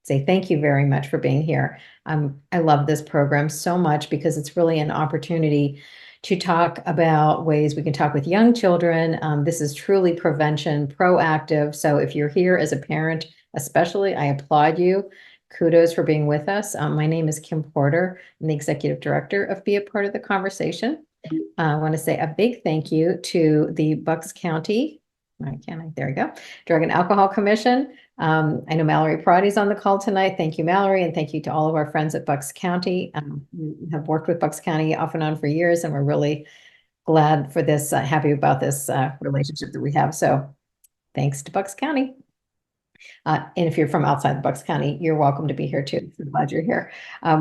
say thank you very much for being here. I love this program so much because it's really an opportunity to talk about ways we can talk with young children. This is truly prevention, proactive. So if you're here as a parent, especially, I applaud you. Kudos for being with us. My name is Kim Porter. I'm the executive director of Be a Part of the Conversation. I want to say a big thank you to the Bucks County, there we go, Drug and Alcohol Commission. I know Mallory Prade's on the call tonight. Thank you, Mallory, and thank you to all of our friends at Bucks County. We have worked with Bucks County off and on for years, and we're really glad for this, happy about this relationship that we have. So thanks to Bucks County. And if you're from outside the Bucks County, you're welcome to be here too. So glad you're here.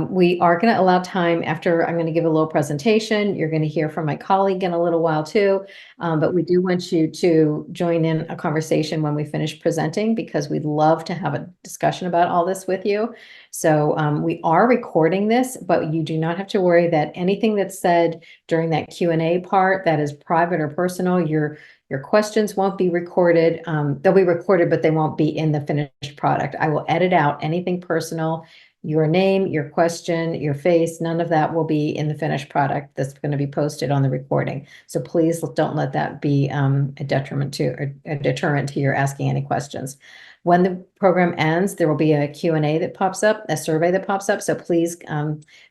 We are going to allow time after I'm going to give a little presentation. You're going to hear from my colleague in a little while too. But we do want you to join in a conversation when we finish presenting, because we'd love to have a discussion about all this with you. So we are recording this, but you do not have to worry that anything that's said during that Q&A part that is private or personal, your questions won't be recorded. They'll be recorded, but they won't be in the finished product. I will edit out anything personal, your name, your question, your face, none of that will be in the finished product that's going to be posted on the recording. So please don't let that be a detriment to or a deterrent to your asking any questions. When the program ends, there will be a Q&A that pops up, a survey that pops up. So please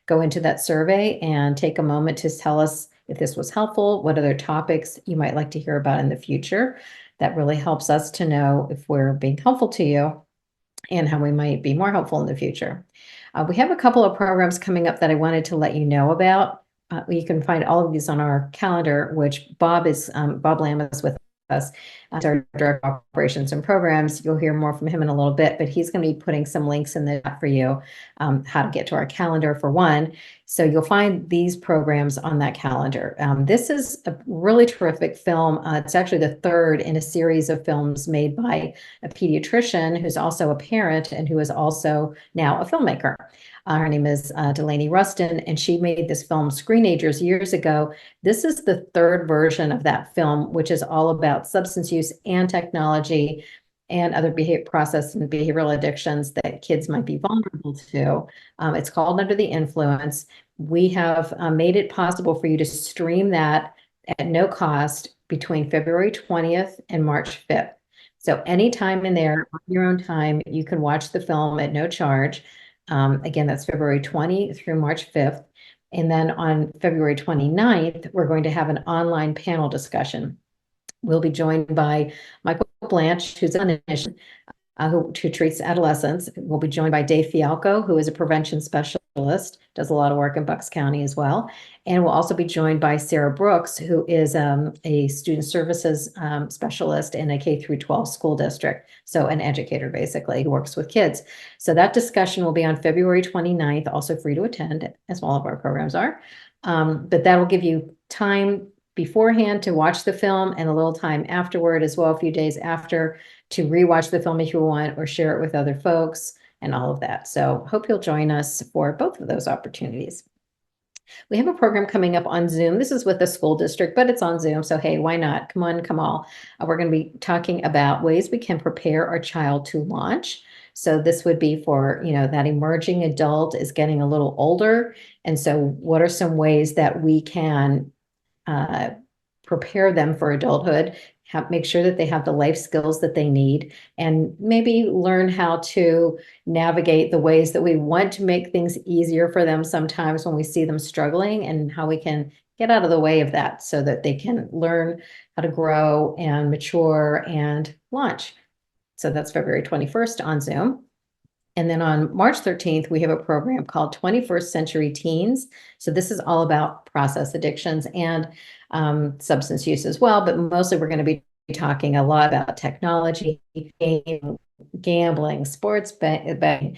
go into that survey and take a moment to tell us if this was helpful, what other topics you might like to hear about in the future. That really helps us to know if we're being helpful to you and how we might be more helpful in the future. We have a couple of programs coming up that I wanted to let you know about. You can find all of these on our calendar, which Bob Lamb is with us, our Director of Operations and Programs. You'll hear more from him in a little bit, but he's going to be putting some links in the chat for you, how to get to our calendar for one. So you'll find these programs on that calendar. This is a really terrific film. It's actually the third in a series of films made by a pediatrician who's also a parent and who is also now a filmmaker. Her name is Delaney Rustin, and she made this film Screenagers years ago. This is the third version of that film, which is all about substance use and technology and other process and behavioral addictions that kids might be vulnerable to. It's called Under the Influence. We have made it possible for you to stream that at no cost between February 20th and March 5th. So anytime in there, on your own time, you can watch the film at no charge. Again, that's February 20 through March 5th. And then on February 29th, we're going to have an online panel discussion. We'll be joined by Michael Blanche, who's a clinician who treats adolescents. We'll be joined by Dave Fialco, who is a prevention specialist, does a lot of work in Bucks County as well. And we'll also be joined by Sarah Brooks, who is a student services specialist in a K-12 school district. So an educator, basically, who works with kids. So that discussion will be on February 29th, also free to attend, as all of our programs are. But that will give you time beforehand to watch the film and a little time afterward as well, a few days after, to rewatch the film if you want or share it with other folks and all of that. So hope you'll join us for both of those opportunities. We have a program coming up on Zoom. This is with the school district, but it's on Zoom. So, hey, why not? Come on, come all. We're going to be talking about ways we can prepare our child to launch. So this would be for, that emerging adult is getting a little older. And so what are some ways that we can prepare them for adulthood, make sure that they have the life skills that they need, and maybe learn how to navigate the ways that we want to make things easier for them sometimes when we see them struggling, and how we can get out of the way of that so that they can learn how to grow and mature and launch. So that's February 21st on Zoom. And then on March 13th, we have a program called 21st Century Teens. So this is all about process addictions and substance use as well, but mostly we're going to be talking a lot about technology, gambling, sports betting,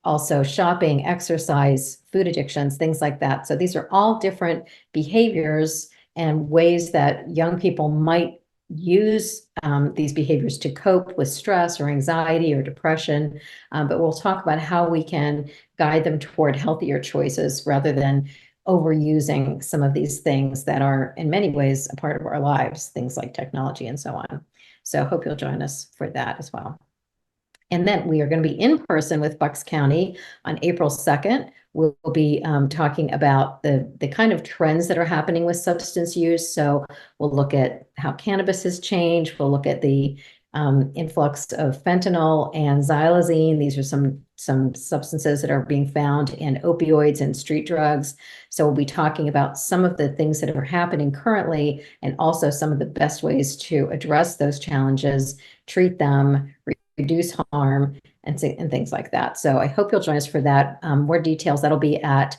also shopping, exercise, food addictions, things like that. So these are all different behaviors and ways that young people might use these behaviors to cope with stress or anxiety or depression. But we'll talk about how we can guide them toward healthier choices rather than overusing some of these things that are in many ways a part of our lives, things like technology and so on. So hope you'll join us for that as well. And then we are going to be in person with Bucks County on April 2nd. We'll be talking about the kind of trends that are happening with substance use. So we'll look at how cannabis has changed. We'll look at the influx of fentanyl and xylazine. These are some substances that are being found in opioids and street drugs. So we'll be talking about some of the things that are happening currently and also some of the best ways to address those challenges, treat them, reduce harm, and things like that. So I hope you'll join us for that. More details, that'll be at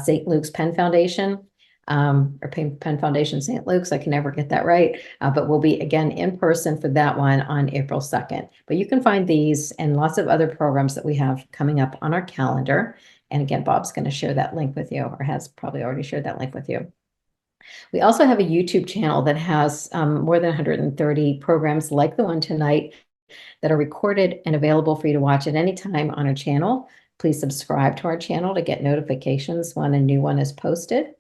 St. Luke's Penn Foundation, or Penn Foundation St. Luke's. I can never get that right, but we'll be again in person for that one on April 2nd. But you can find these and lots of other programs that we have coming up on our calendar. And again, Bob's going to share that link with you, or has probably already shared that link with you. We also have a YouTube channel that has more than 130 programs like the one tonight that are recorded and available for you to watch at any time on our channel. Please subscribe to our channel to get notifications when a new one is posted.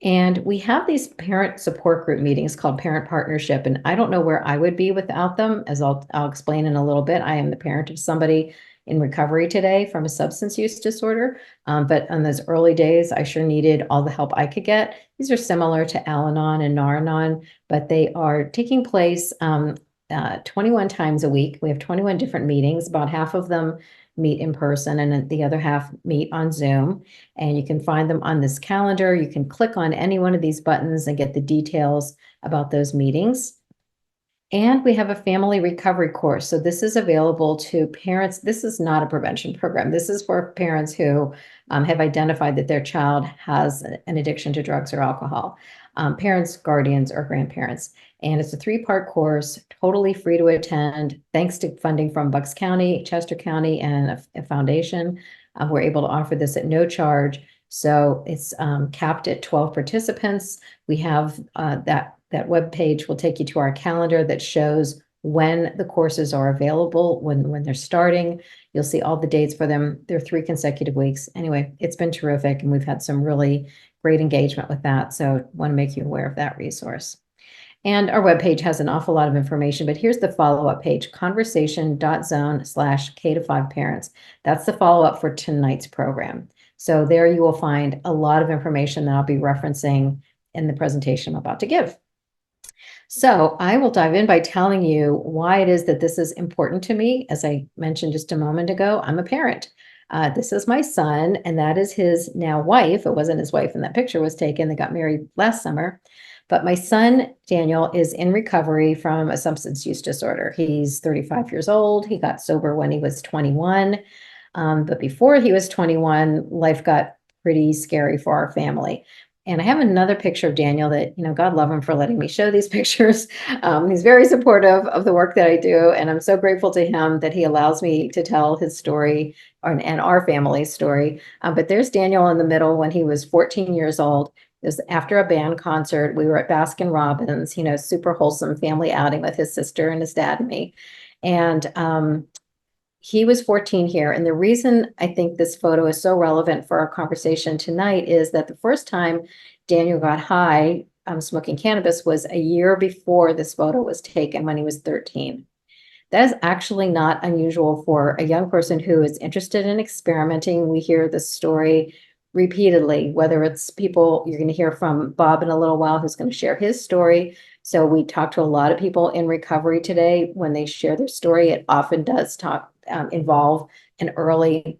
And we have these parent support group meetings called Parent Partnership, and I don't know where I would be without them, as I'll explain in a little bit. I am the parent of somebody in recovery today from a substance use disorder, but on those early days, I sure needed all the help I could get. These are similar to Al-Anon and Nar-Anon, but they are taking place 21 times a week. We have 21 different meetings. About half of them meet in person and the other half meet on Zoom. And you can find them on this calendar. You can click on any one of these buttons and get the details about those meetings. And we have a family recovery course. So this is available to parents. This is not a prevention program. This is for parents who have identified that their child has an addiction to drugs or alcohol. Parents, guardians, or grandparents. And it's a 3-part course, totally free to attend, thanks to funding from Bucks County, Chester County, and a foundation. We're able to offer this at no charge. So it's capped at 12 participants. We have that web page will take you to our calendar that shows when the courses are available, when they're starting. You'll see all the dates for them. They're 3 consecutive weeks. Anyway, it's been terrific, and we've had some really great engagement with that. So want to make you aware of that resource. And our webpage has an awful lot of information, but here's the follow-up page, conversation.zone/K-5 parents. That's the follow-up for tonight's program. So there you will find a lot of information that I'll be referencing in the presentation I'm about to give. So I will dive in by telling you why it is that this is important to me. As I mentioned just a moment ago, I'm a parent. This is my son, and that is his now wife. It wasn't his wife in that picture was taken. They got married last summer. But my son, Daniel, is in recovery from a substance use disorder. He's 35 years old. He got sober when he was 21. But before he was 21, life got pretty scary for our family. And I have another picture of Daniel that, God love him for letting me show these pictures. He's very supportive of the work that I do. And I'm so grateful to him that he allows me to tell his story and our family's story. But there's Daniel in the middle when he was 14 years old. It was after a band concert. We were at Baskin Robbins, super wholesome family outing with his sister and his dad and me. And he was 14 here. And the reason I think this photo is so relevant for our conversation tonight is that the first time Daniel got high smoking cannabis was a year before this photo was taken when he was 13. That is actually not unusual for a young person who is interested in experimenting. We hear this story repeatedly, whether it's people, you're going to hear from Bob in a little while, who's going to share his story. So we talk to a lot of people in recovery today. When they share their story, it often does involve an early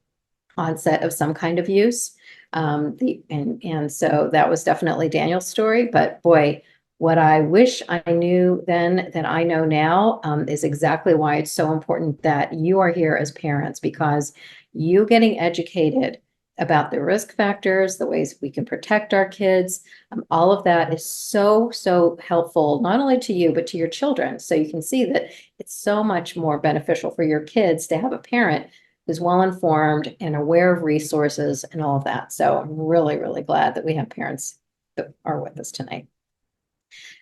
onset of some kind of use. And so that was definitely Daniel's story. But boy, what I wish I knew then that I know now is exactly why it's so important that you are here as parents, because you getting educated about the risk factors, the ways we can protect our kids, all of that is so, so helpful, not only to you, but to your children. So you can see that it's so much more beneficial for your kids to have a parent who's well-informed and aware of resources and all of that. So I'm really, really glad that we have parents that are with us tonight.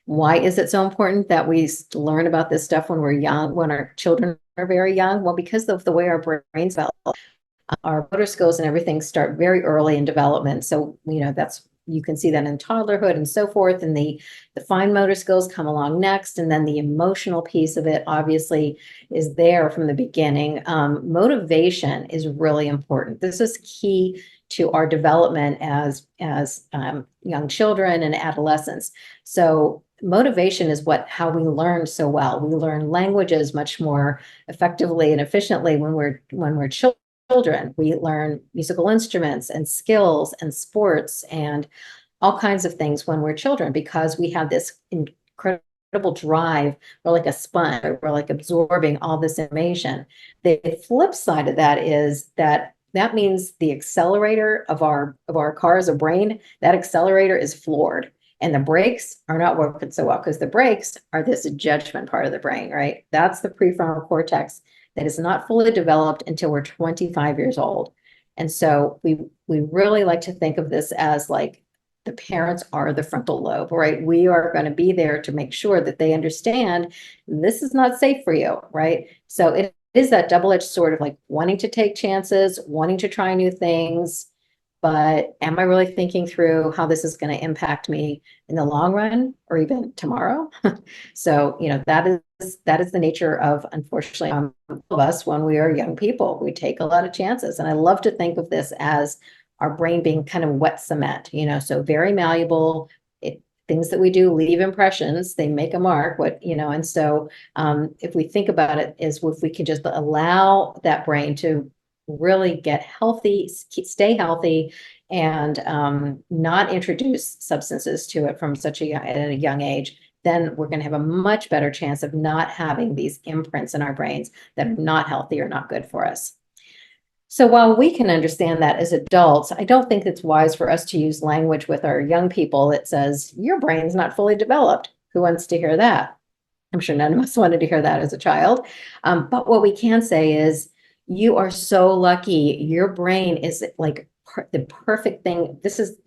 Why is it so important that we learn about this stuff when we're young, when our children are very young? Well, because of the way our brains develop. Our motor skills and everything start very early in development. So, that's you can see that in toddlerhood and so forth, and the fine motor skills come along next, and then the emotional piece of it obviously is there from the beginning. Motivation is really important. This is key to our development as young children and adolescents. So motivation is how we learn so well. We learn languages much more effectively and efficiently when we're children. We learn musical instruments and skills and sports and all kinds of things when we're children, because we have this incredible drive. We're like a sponge. We're like absorbing all this information. The flip side of that is that means the accelerator of our car as a brain, that accelerator is floored. And the brakes are not working so well, because the brakes are this judgment part of the brain, right? That's the prefrontal cortex that is not fully developed until we're 25 years old. And so we really like to think of this as like the parents are the frontal lobe, right? We are going to be there to make sure that they understand this is not safe for you, right? So it is that double-edged sword of like wanting to take chances, wanting to try new things, but am I really thinking through how this is going to impact me in the long run or even tomorrow? So, that is the nature of, unfortunately, all of us when we are young people. We take a lot of chances. And I love to think of this as our brain being kind of wet cement, so very malleable. Things that we do leave impressions, they make a mark, and so if we think about it, is if we can just allow that brain to really get healthy, stay healthy, and not introduce substances to it from at a young age, then we're going to have a much better chance of not having these imprints in our brains that are not healthy or not good for us. So while we can understand that as adults, I don't think it's wise for us to use language with our young people that says, your brain's not fully developed. Who wants to hear that? I'm sure none of us wanted to hear that as a child. But what we can say is, you are so lucky. Your brain is like the perfect thing. This is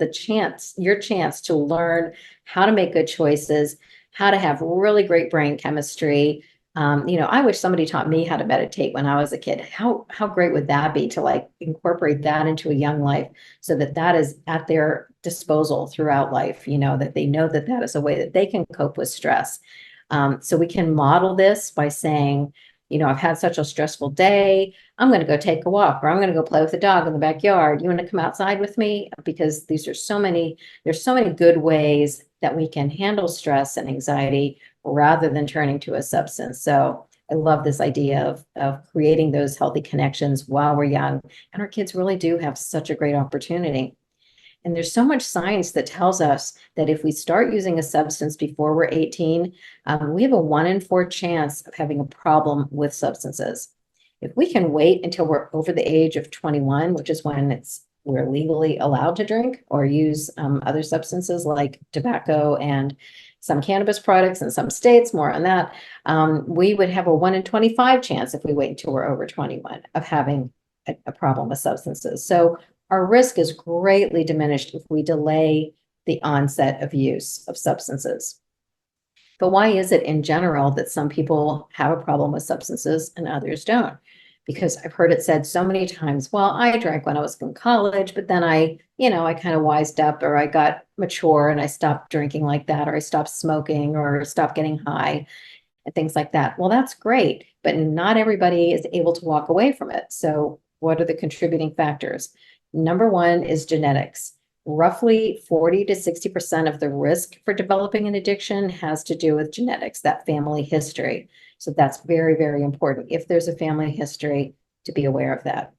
your chance to learn how to make good choices, how to have really great brain chemistry. I wish somebody taught me how to meditate when I was a kid. How great would that be to like incorporate that into a young life, so that is at their disposal throughout life, that they know that is a way that they can cope with stress. So we can model this by saying, I've had such a stressful day. I'm going to go take a walk, or I'm going to go play with the dog in the backyard. You want to come outside with me? Because there's so many good ways that we can handle stress and anxiety rather than turning to a substance. So I love this idea of creating those healthy connections while we're young. And our kids really do have such a great opportunity. And there's so much science that tells us that if we start using a substance before we're 18, we have a 1 in 4 chance of having a problem with substances. If we can wait until we're over the age of 21, which is when we're legally allowed to drink or use other substances like tobacco and some cannabis products in some states, more on that, we would have a 1 in 25 chance, if we wait until we're over 21, of having a problem with substances. So our risk is greatly diminished if we delay the onset of use of substances. But why is it in general that some people have a problem with substances and others don't? Because I've heard it said so many times, well, I drank when I was in college, but then I kind of wised up, or I got mature and I stopped drinking like that, or I stopped smoking, or stopped getting high and things like that. Well, that's great, but not everybody is able to walk away from it. So what are the contributing factors? Number one is genetics. Roughly 40 to 60% of the risk for developing an addiction has to do with genetics, that family history. So that's very, very important, if there's a family history, to be aware of that.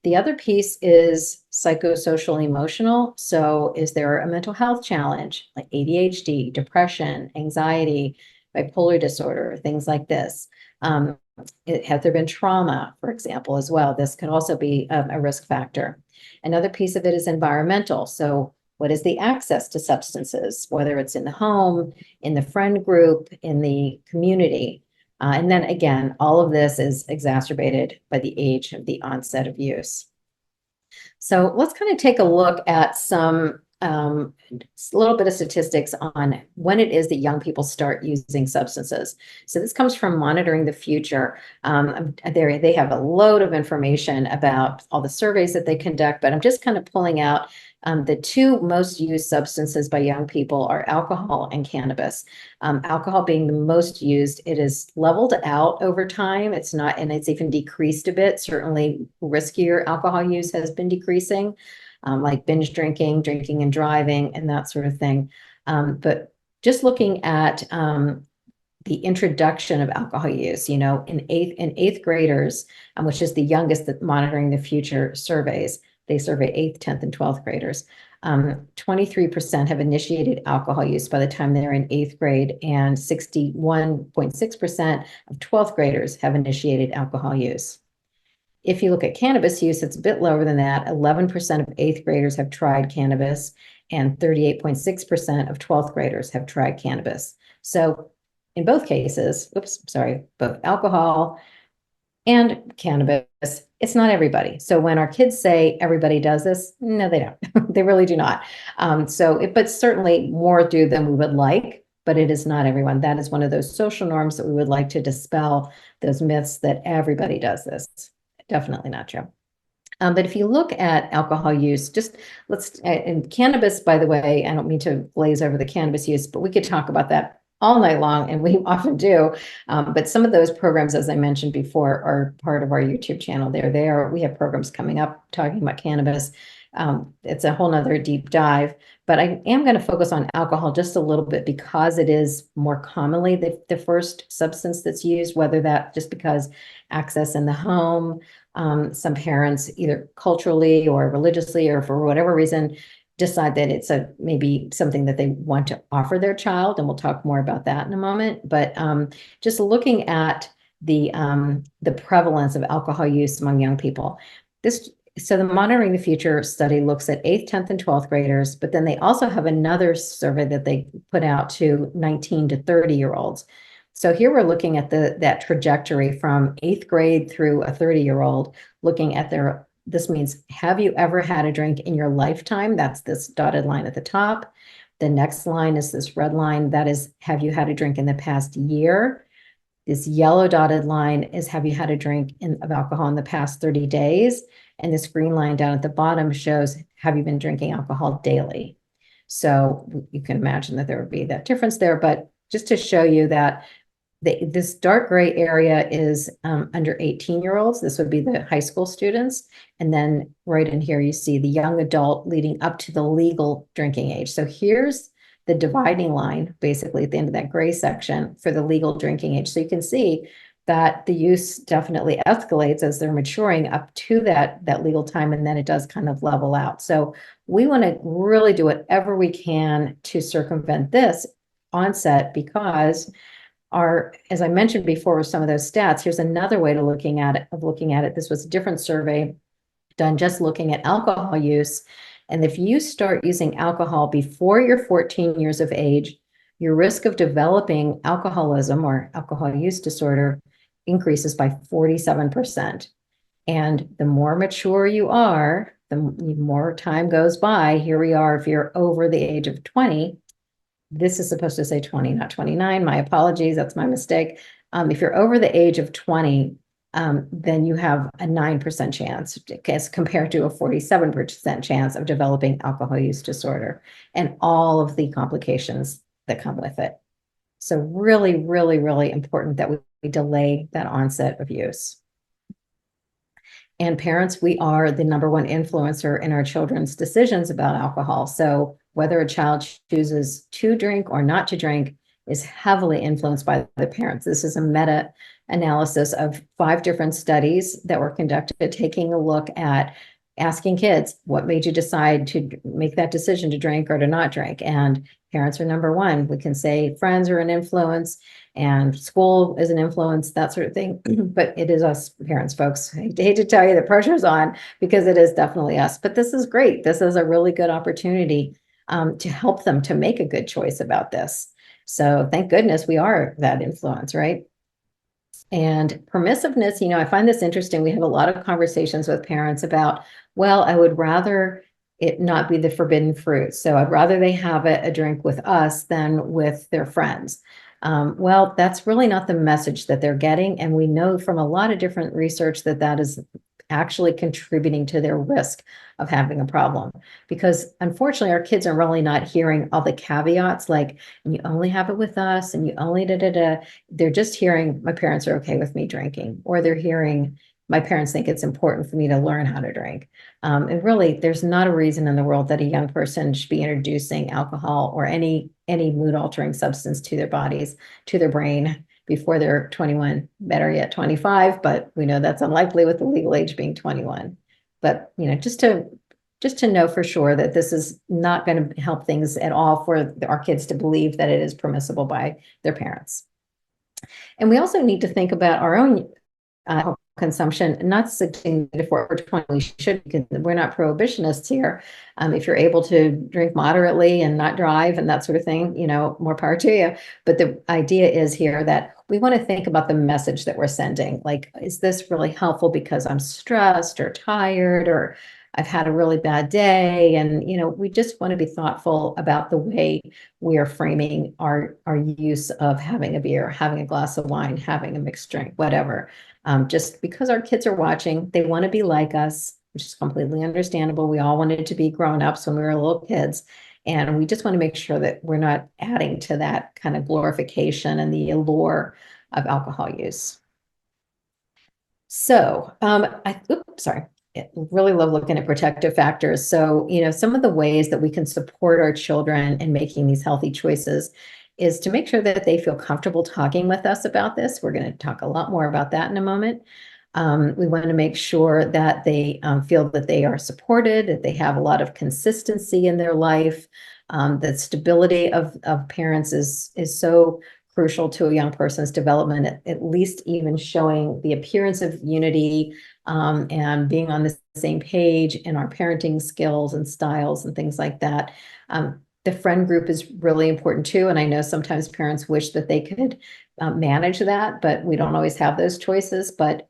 The other piece is psychosocial emotional. So is there a mental health challenge like ADHD, depression, anxiety, bipolar disorder, things like this? Has there been trauma, for example, as well? This could also be a risk factor. Another piece of it is environmental. So what is the access to substances, whether it's in the home, in the friend group, in the community? And then again, all of this is exacerbated by the age of the onset of use. So let's kind of take a look at some a little bit of statistics on when it is that young people start using substances. So this comes from Monitoring the Future. They have a load of information about all the surveys that they conduct, but I'm just kind of pulling out the two most used substances by young people are alcohol and cannabis. Alcohol being the most used, it is leveled out over time. It's not, and it's even decreased a bit. Certainly riskier alcohol use has been decreasing, like binge drinking, drinking and driving, and that sort of thing. But just looking at the introduction of alcohol use, in eighth graders, which is the youngest that Monitoring the Future surveys, they survey 8th, 10th, and 12th graders. 23% have initiated alcohol use by the time they're in 8th grade, and 61.6% of 12th graders have initiated alcohol use. If you look at cannabis use, it's a bit lower than that. 11% of 8th graders have tried cannabis, and 38.6% of 12th graders have tried cannabis. So in both cases, both alcohol and cannabis, it's not everybody. So when our kids say everybody does this, no, they don't. They really do not. But certainly more do than we would like, but it is not everyone. That is one of those social norms that we would like to dispel, those myths that everybody does this. Definitely not true. But if you look at alcohol use, and cannabis, by the way, I don't mean to glaze over the cannabis use, but we could talk about that all night long, and we often do. But some of those programs, as I mentioned before, are part of our YouTube channel. They're there. We have programs coming up talking about cannabis. It's a whole nother deep dive, but I am going to focus on alcohol just a little bit because it is more commonly the first substance that's used, whether that just because access in the home, some parents either culturally or religiously or for whatever reason decide that it's maybe something that they want to offer their child, and we'll talk more about that in a moment. But just looking at the prevalence of alcohol use among young people, so the Monitoring the Future study looks at 8th, 10th, and 12th graders, but then they also have another survey that they put out to 19 to 30-year-olds. So here we're looking at that trajectory from 8th grade through a 30-year-old, looking at this means, have you ever had a drink in your lifetime? That's this dotted line at the top. The next line is this red line. That is, have you had a drink in the past year? This yellow dotted line is, have you had a drink of alcohol in the past 30 days? And this green line down at the bottom shows, have you been drinking alcohol daily? So you can imagine that there would be that difference there, but just to show you that this dark gray area is under 18-year-olds. This would be the high school students. And then right in here, you see the young adult leading up to the legal drinking age. So here's the dividing line, basically at the end of that gray section for the legal drinking age. So you can see that the use definitely escalates as they're maturing up to that legal time, and then it does kind of level out. So we want to really do whatever we can to circumvent this onset, because as I mentioned before with some of those stats, here's another way of looking at it. This was a different survey done just looking at alcohol use. And if you start using alcohol before you're 14 years of age, your risk of developing alcoholism or alcohol use disorder increases by 47%. And the more mature you are, the more time goes by. Here we are, if you're over the age of 20, this is supposed to say 20, not 29. My apologies, that's my mistake. If you're over the age of 20, then you have a 9% chance as compared to a 47% chance of developing alcohol use disorder and all of the complications that come with it. So really, really, really important that we delay that onset of use. And parents, we are the #1 influencer in our children's decisions about alcohol. So whether a child chooses to drink or not to drink is heavily influenced by the parents. This is a meta-analysis of 5 different studies that were conducted, taking a look at asking kids, what made you decide to make that decision to drink or to not drink? And parents are #1. We can say friends are an influence and school is an influence, that sort of thing. But it is us parents, folks. I hate to tell you the pressure's on, because it is definitely us. But this is great. This is a really good opportunity to help them to make a good choice about this. So thank goodness we are that influence, right? And permissiveness, I find this interesting. We have a lot of conversations with parents about, well, I would rather it not be the forbidden fruit. So I'd rather they have a drink with us than with their friends. Well, that's really not the message that they're getting. And we know from a lot of different research that that is actually contributing to their risk of having a problem. Because unfortunately, our kids are really not hearing all the caveats like, you only have it with us and you only da da da. They're just hearing, my parents are okay with me drinking, or they're hearing, my parents think it's important for me to learn how to drink. And really, there's not a reason in the world that a young person should be introducing alcohol or any mood altering substance to their bodies, to their brain before they're 21, better yet 25, but we know that's unlikely with the legal age being 21. But just to know for sure that this is not going to help things at all for our kids to believe that it is permissible by their parents. And we also need to think about our own consumption, not suggesting that if we're 20, we should, because we're not prohibitionists here. If you're able to drink moderately and not drive and that sort of thing, more power to you. But the idea is here that we want to think about the message that we're sending. Like, is this really helpful because I'm stressed or tired, or I've had a really bad day? And, we just want to be thoughtful about the way we are framing our use of having a beer, having a glass of wine, having a mixed drink, whatever. Just because our kids are watching, they want to be like us, which is completely understandable. We all wanted to be grown-ups when we were little kids. And we just want to make sure that we're not adding to that kind of glorification and the allure of alcohol use. So I really love looking at protective factors. So, some of the ways that we can support our children in making these healthy choices is to make sure that they feel comfortable talking with us about this. We're going to talk a lot more about that in a moment. We want to make sure that they feel that they are supported, that they have a lot of consistency in their life. The stability of parents is so crucial to a young person's development, at least even showing the appearance of unity and being on the same page in our parenting skills and styles and things like that. The friend group is really important too. And I know sometimes parents wish that they could manage that, but we don't always have those choices. But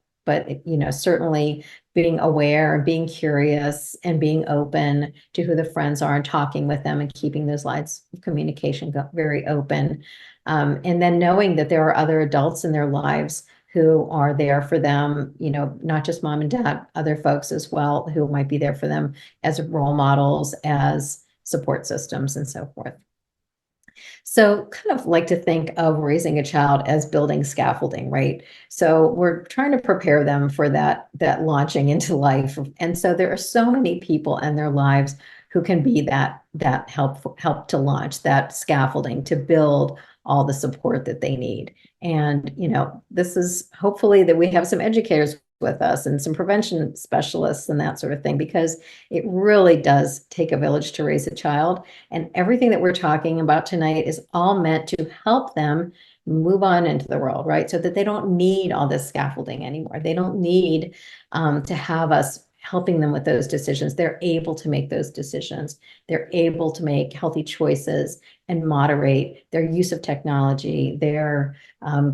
certainly being aware and being curious and being open to who the friends are and talking with them and keeping those lines of communication very open. And then knowing that there are other adults in their lives who are there for them, not just mom and dad, other folks as well, who might be there for them as role models, as support systems, and so forth. So kind of like to think of raising a child as building scaffolding, right? So we're trying to prepare them for that launching into life. And so there are so many people in their lives who can be that help to launch, that scaffolding to build all the support that they need. And, this is hopefully that we have some educators with us and some prevention specialists and that sort of thing, because it really does take a village to raise a child. And everything that we're talking about tonight is all meant to help them move on into the world, right? So that they don't need all this scaffolding anymore. They don't need to have us helping them with those decisions. They're able to make those decisions. They're able to make healthy choices and moderate their use of technology. They're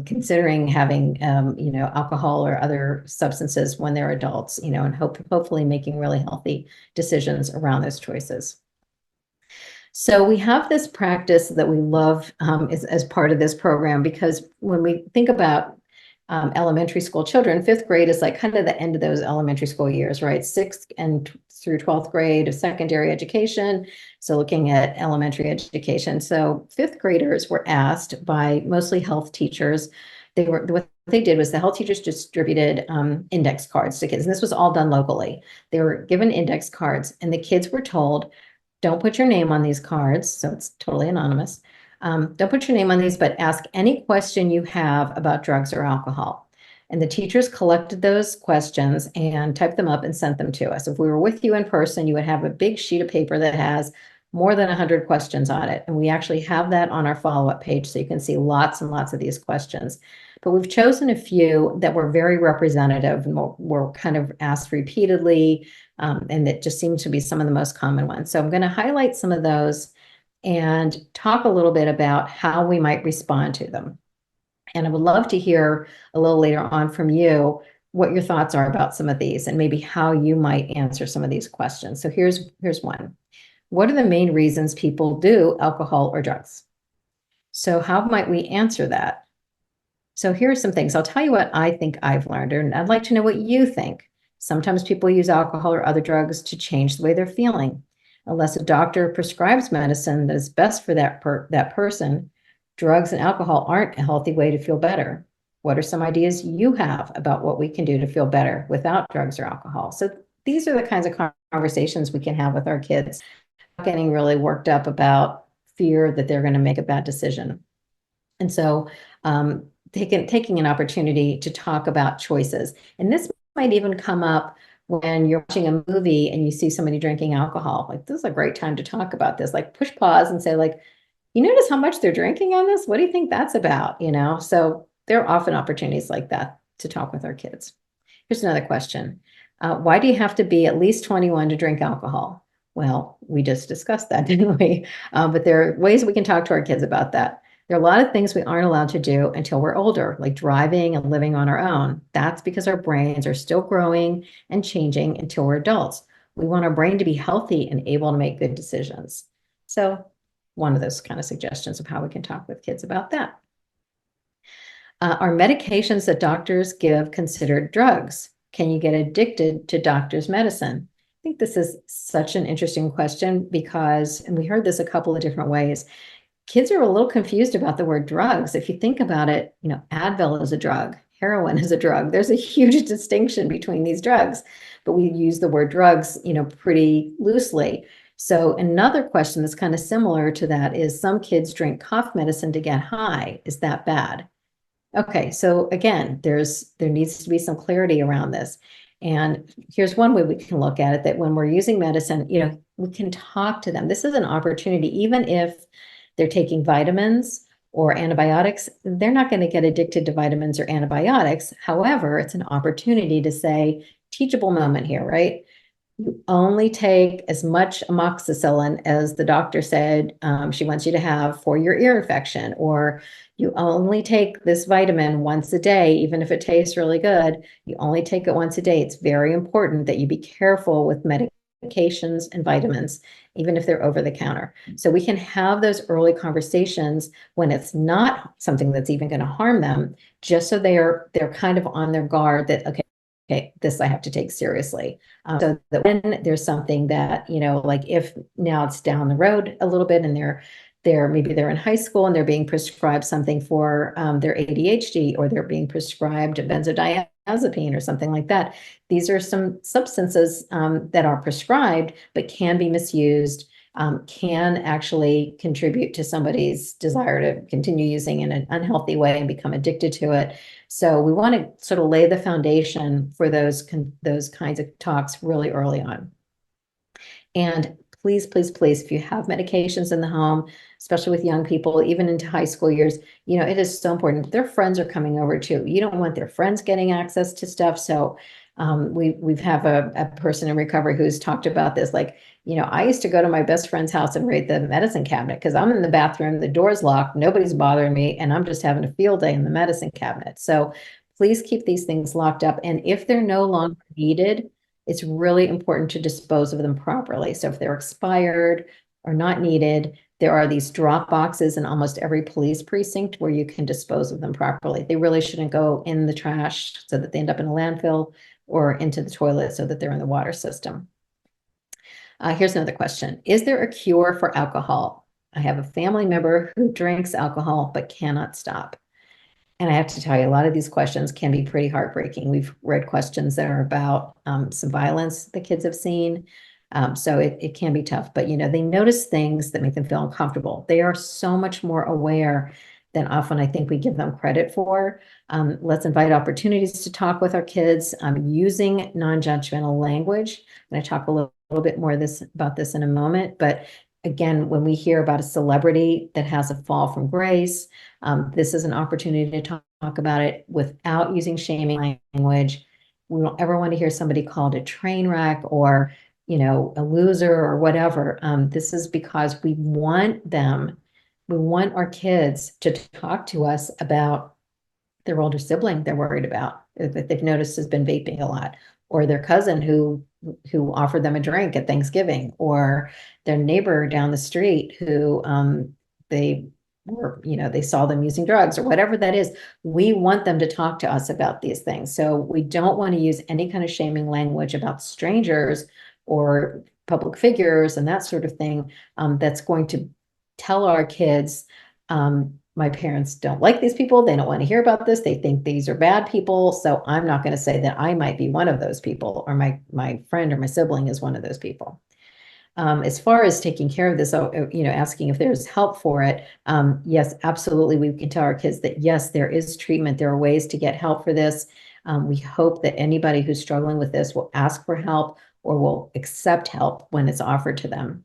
considering having, alcohol or other substances when they're adults, and hopefully making really healthy decisions around those choices. So we have this practice that we love as part of this program, because when we think about elementary school children, fifth grade is like kind of the end of those elementary school years, right? Sixth and through 12th grade of secondary education. So looking at elementary education. So fifth graders were asked by mostly health teachers. What they did was the health teachers distributed index cards to kids. And this was all done locally. They were given index cards and the kids were told, don't put your name on these cards. So it's totally anonymous. Don't put your name on these, but ask any question you have about drugs or alcohol. And the teachers collected those questions and typed them up and sent them to us. If we were with you in person, you would have a big sheet of paper that has more than 100 questions on it. And we actually have that on our follow-up page, so you can see lots and lots of these questions. But we've chosen a few that were very representative and were kind of asked repeatedly, and that just seem to be some of the most common ones. So I'm going to highlight some of those and talk a little bit about how we might respond to them. And I would love to hear a little later on from you what your thoughts are about some of these and maybe how you might answer some of these questions. So here's one. What are the main reasons people do alcohol or drugs? So how might we answer that? So here are some things. I'll tell you what I think I've learned, and I'd like to know what you think. Sometimes people use alcohol or other drugs to change the way they're feeling. Unless a doctor prescribes medicine that is best for that person, drugs and alcohol aren't a healthy way to feel better. What are some ideas you have about what we can do to feel better without drugs or alcohol? So these are the kinds of conversations we can have with our kids, getting really worked up about fear that they're going to make a bad decision. And so taking an opportunity to talk about choices. And this might even come up when you're watching a movie and you see somebody drinking alcohol. Like, this is a great time to talk about this. Like, push pause and say, like, you notice how much they're drinking on this? What do you think that's about? So there are often opportunities like that to talk with our kids. Here's another question. Why do you have to be at least 21 to drink alcohol? Well, we just discussed that, didn't we? But there are ways we can talk to our kids about that. There are a lot of things we aren't allowed to do until we're older, like driving and living on our own. That's because our brains are still growing and changing until we're adults. We want our brain to be healthy and able to make good decisions. So one of those kind of suggestions of how we can talk with kids about that. Are medications that doctors give considered drugs? Can you get addicted to doctor's medicine? I think this is such an interesting question because, and we heard this a couple of different ways, kids are a little confused about the word drugs. If you think about it, Advil is a drug, heroin is a drug. There's a huge distinction between these drugs, but we use the word drugs, pretty loosely. So another question that's kind of similar to that is some kids drink cough medicine to get high. Is that bad? Okay, so again, there needs to be some clarity around this. And here's one way we can look at it, that when we're using medicine, we can talk to them. This is an opportunity, even if they're taking vitamins or antibiotics, they're not going to get addicted to vitamins or antibiotics. However, it's an opportunity to say, teachable moment here, right? You only take as much amoxicillin as the doctor said she wants you to have for your ear infection, or you only take this vitamin once a day, even if it tastes really good, you only take it once a day. It's very important that you be careful with medications and vitamins, even if they're over the counter. So we can have those early conversations when it's not something that's even going to harm them, just so they're kind of on their guard that, okay, this I have to take seriously. So that when there's something that, like if now it's down the road a little bit and maybe they're in high school and they're being prescribed something for their ADHD, or they're being prescribed benzodiazepine or something like that. These are some substances that are prescribed but can be misused, can actually contribute to somebody's desire to continue using in an unhealthy way and become addicted to it. So we want to sort of lay the foundation for those kinds of talks really early on. And please, please, please, if you have medications in the home, especially with young people, even into high school years, it is so important. Their friends are coming over too. You don't want their friends getting access to stuff. So we've have a person in recovery who's talked about this. Like, I used to go to my best friend's house and raid the medicine cabinet because I'm in the bathroom, the door's locked, nobody's bothering me, and I'm just having a field day in the medicine cabinet. So please keep these things locked up. And if they're no longer needed, it's really important to dispose of them properly. So if they're expired or not needed, there are these drop boxes in almost every police precinct where you can dispose of them properly. They really shouldn't go in the trash so that they end up in a landfill, or into the toilet so that they're in the water system. Here's another question. Is there a cure for alcohol? I have a family member who drinks alcohol but cannot stop. And I have to tell you, a lot of these questions can be pretty heartbreaking. We've read questions that are about some violence the kids have seen. So it can be tough, but they notice things that make them feel uncomfortable. They are so much more aware than often I think we give them credit for. Let's invite opportunities to talk with our kids using non-judgmental language. I'm going to talk a little bit more about this in a moment, but again, when we hear about a celebrity that has a fall from grace, this is an opportunity to talk about it without using shaming language. We don't ever want to hear somebody called a train wreck or, a loser or whatever. This is because we want our kids to talk to us about their older sibling they're worried about. that they've noticed has been vaping a lot, or their cousin who offered them a drink at Thanksgiving, or their neighbor down the street who they were, they saw them using drugs or whatever that is. We want them to talk to us about these things. So we don't want to use any kind of shaming language about strangers or public figures and that sort of thing, that's going to tell our kids, my parents don't like these people. They don't want to hear about this. They think these are bad people. So I'm not going to say that I might be one of those people, or my friend or my sibling is one of those people. As far as taking care of this, asking if there's help for it, yes, absolutely. We can tell our kids that yes, there is treatment. There are ways to get help for this. We hope that anybody who's struggling with this will ask for help or will accept help when it's offered to them.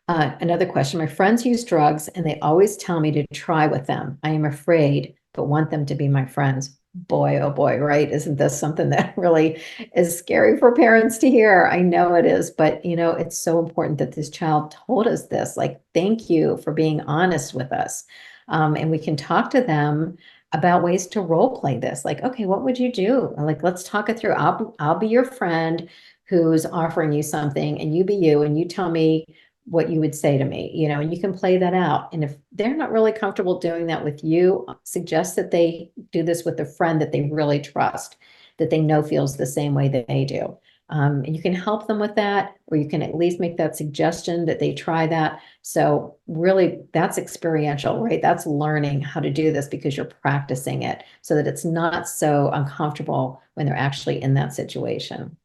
Another question, my friends use drugs and they always tell me to try with them. I am afraid, but want them to be my friends. Boy, oh boy, right? Isn't this something that really is scary for parents to hear? I know it is, but it's so important that this child told us this. Like, thank you for being honest with us. And we can talk to them about ways to role play this. Like, okay, what would you do? Like, let's talk it through. I'll be your friend who's offering you something, and you be you, and you tell me what you would say to me, and you can play that out. And if they're not really comfortable doing that with you, suggest that they do this with a friend that they really trust, that they know feels the same way that they do. And you can help them with that, or you can at least make that suggestion that they try that. So really, that's experiential, right? That's learning how to do this because you're practicing it so that it's not so uncomfortable when they're actually in that situation.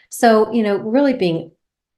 So, really being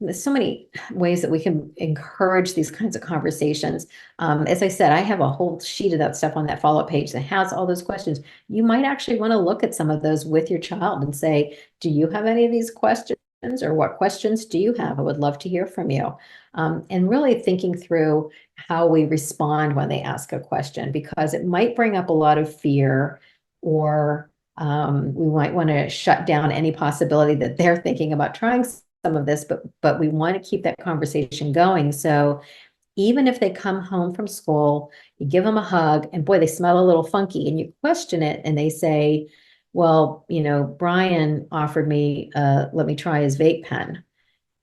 there's so many ways that we can encourage these kinds of conversations. As I said, I have a whole sheet of that stuff on that follow-up page that has all those questions. You might actually want to look at some of those with your child and say, do you have any of these questions, or what questions do you have? I would love to hear from you. And really thinking through how we respond when they ask a question, because it might bring up a lot of fear, or we might want to shut down any possibility that they're thinking about trying some of this, but we want to keep that conversation going. So even if they come home from school, you give them a hug and boy, they smell a little funky, and you question it and they say, well, Brian offered me, let me try his vape pen.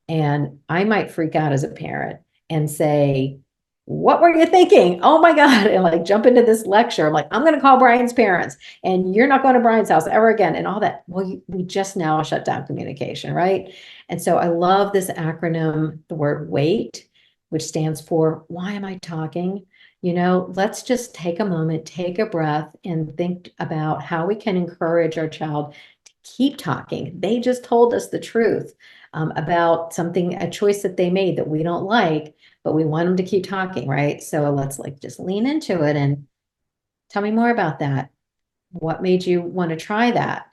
And I might freak out as a parent and say, what were you thinking? Oh my God. And like jump into this lecture. I'm like, I'm going to call Brian's parents and you're not going to Brian's house ever again and all that. Well, we just now shut down communication, right? And so I love this acronym, the word WAIT, which stands for why am I talking? Let's just take a moment, take a breath, and think about how we can encourage our child to keep talking. They just told us the truth about something, a choice that they made that we don't like, but we want them to keep talking, right? So let's just lean into it and tell me more about that. What made you want to try that?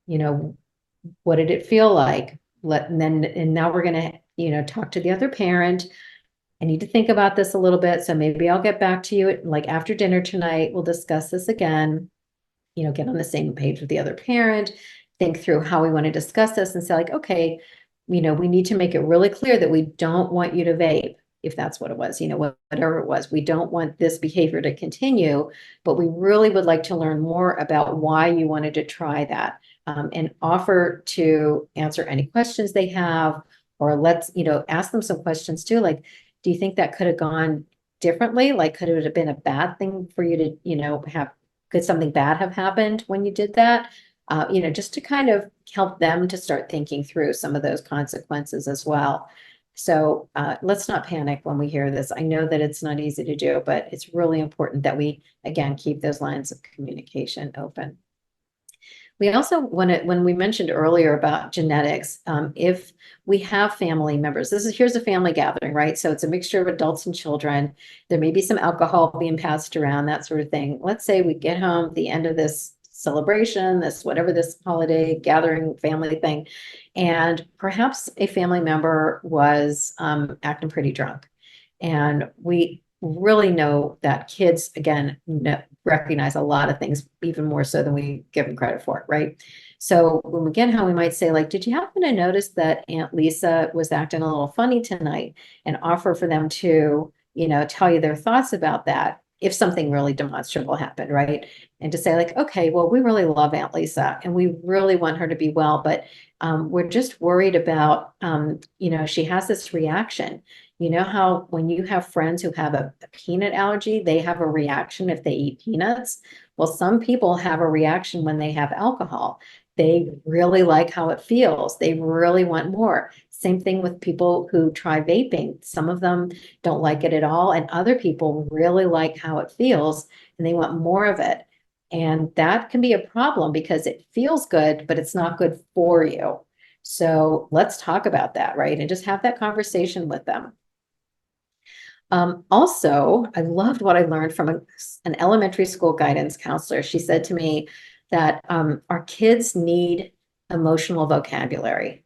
What did it feel like? And now we're going to, talk to the other parent. I need to think about this a little bit. So maybe I'll get back to you like after dinner tonight. We'll discuss this again, get on the same page with the other parent, think through how we want to discuss this and say like, okay, we need to make it really clear that we don't want you to vape, if that's what it was, whatever it was. We don't want this behavior to continue, but we really would like to learn more about why you wanted to try that, and offer to answer any questions they have, or let's, ask them some questions too. Like, do you think that could have gone differently? Like, could it have been a bad thing for you to, could something bad have happened when you did that? Just to kind of help them to start thinking through some of those consequences as well. So let's not panic when we hear this. I know that it's not easy to do, but it's really important that we, again, keep those lines of communication open. We also want to, when we mentioned earlier about genetics, if we have family members, here's a family gathering, right? So it's a mixture of adults and children. There may be some alcohol being passed around, that sort of thing. Let's say we get home at the end of this celebration, whatever this holiday gathering family thing, and perhaps a family member was acting pretty drunk. And we really know that kids, again, recognize a lot of things even more so than we give them credit for, right? So when we get home, we might say like, did you happen to notice that Aunt Lisa was acting a little funny tonight, and offer for them to, tell you their thoughts about that. if something really demonstrable happened, right? And to say like, okay, well, we really love Aunt Lisa and we really want her to be well, but we're just worried about, she has this reaction. You know how when you have friends who have a peanut allergy, they have a reaction if they eat peanuts? Well, some people have a reaction when they have alcohol. They really like how it feels. They really want more. Same thing with people who try vaping. Some of them don't like it at all, and other people really like how it feels and they want more of it. And that can be a problem because it feels good, but it's not good for you. So let's talk about that, right? And just have that conversation with them. Also, I loved what I learned from an elementary school guidance counselor. She said to me that our kids need emotional vocabulary.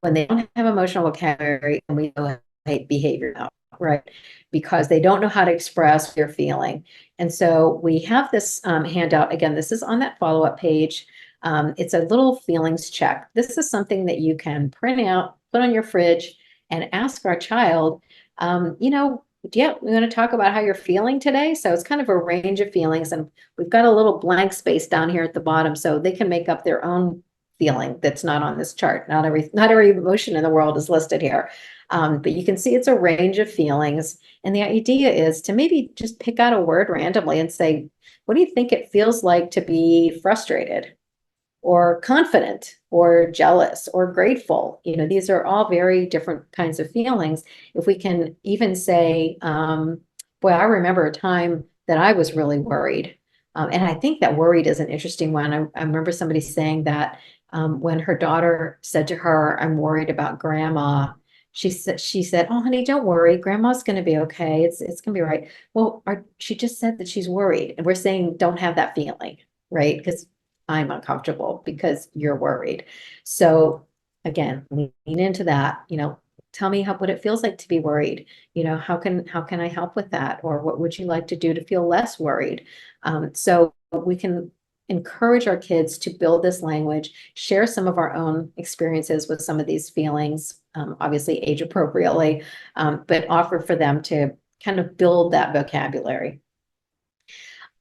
When they don't have emotional vocabulary, and we know behavior now, right? Because they don't know how to express their feeling. And so we have this handout. Again, this is on that follow-up page. It's a little feelings check. This is something that you can print out, put on your fridge, and ask our child, yeah, we're going to talk about how you're feeling today. So it's kind of a range of feelings. And we've got a little blank space down here at the bottom so they can make up their own feeling that's not on this chart. Not every emotion in the world is listed here. But you can see it's a range of feelings. And the idea is to maybe just pick out a word randomly and say, what do you think it feels like to be frustrated or confident or jealous or grateful? These are all very different kinds of feelings. If we can even say, boy, I remember a time that I was really worried. And I think that worried is an interesting one. I remember somebody saying that when her daughter said to her, I'm worried about grandma, she said, oh, honey, don't worry. Grandma's going to be okay. It's going to be right. Well, she just said that she's worried. And we're saying, don't have that feeling, right? Because I'm uncomfortable because you're worried. So again, lean into that, tell me what it feels like to be worried. How can I help with that? Or what would you like to do to feel less worried? So we can encourage our kids to build this language, share some of our own experiences with some of these feelings, obviously age appropriately, but offer for them to kind of build that vocabulary.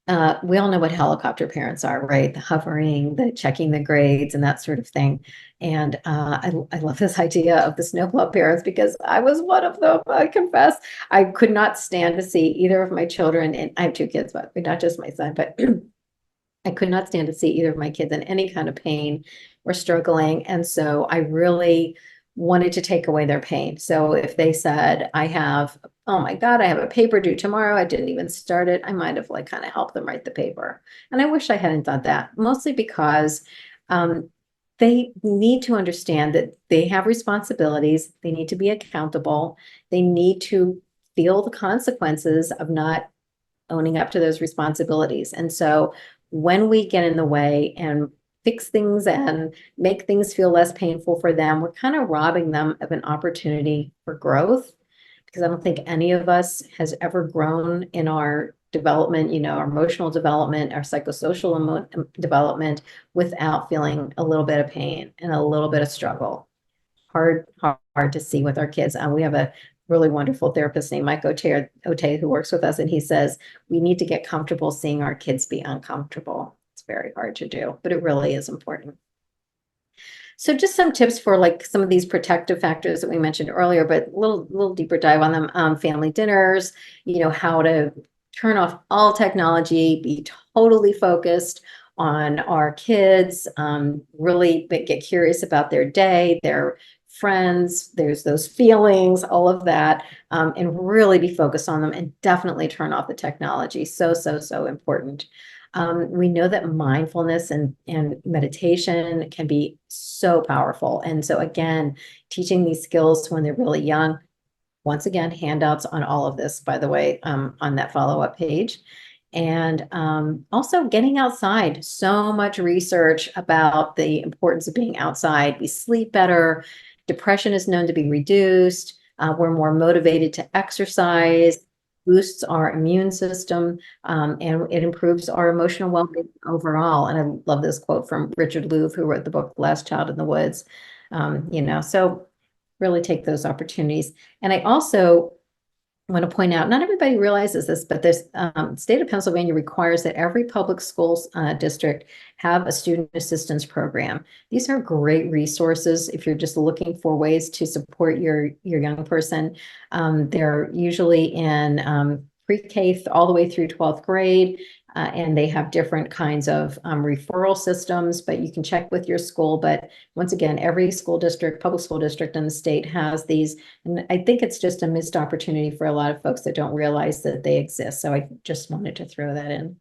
We all know what helicopter parents are, right? The hovering, the checking the grades and that sort of thing. And I love this idea of the snowplow parents because I was one of them, I confess. I could not stand to see either of my children, and I have two kids, but not just my son, but I could not stand to see either of my kids in any kind of pain or struggling. And so I really wanted to take away their pain. So if they said, oh my God, I have a paper due tomorrow, I didn't even start it, I might have kind of helped them write the paper. And I wish I hadn't done that, mostly because they need to understand that they have responsibilities, they need to be accountable, they need to feel the consequences of not owning up to those responsibilities. And so when we get in the way and fix things and make things feel less painful for them, we're kind of robbing them of an opportunity for growth, because I don't think any of us has ever grown in our development, our emotional development, our psychosocial development without feeling a little bit of pain and a little bit of struggle. Hard to see with our kids. We have a really wonderful therapist named Mike Ote who works with us, and he says we need to get comfortable seeing our kids be uncomfortable. It's very hard to do, but it really is important. So just some tips for some of these protective factors that we mentioned earlier, but a little deeper dive on them. Family dinners, how to turn off all technology, be totally focused on our kids, really get curious about their day, their friends, there's those feelings, all of that, and really be focused on them, and definitely turn off the technology. So important. We know that mindfulness and meditation can be so powerful. And so again, teaching these skills when they're really young. Once again, handouts on all of this, by the way, on that follow-up page. And also getting outside. So much research about the importance of being outside. We sleep better. Depression is known to be reduced. We're more motivated to exercise, boosts our immune system, and it improves our emotional well-being overall. And I love this quote from Richard Louv, who wrote the book Last Child in the Woods. So really take those opportunities. And I also want to point out, not everybody realizes this, but this state of Pennsylvania requires that every public schools district have a student assistance program. These are great resources if you're just looking for ways to support your young person. They're usually in pre-K all the way through 12th grade. And they have different kinds of referral systems, but you can check with your school. But once again, every school district, public school district in the state has these. And I think it's just a missed opportunity for a lot of folks that don't realize that they exist. So I just wanted to throw that in.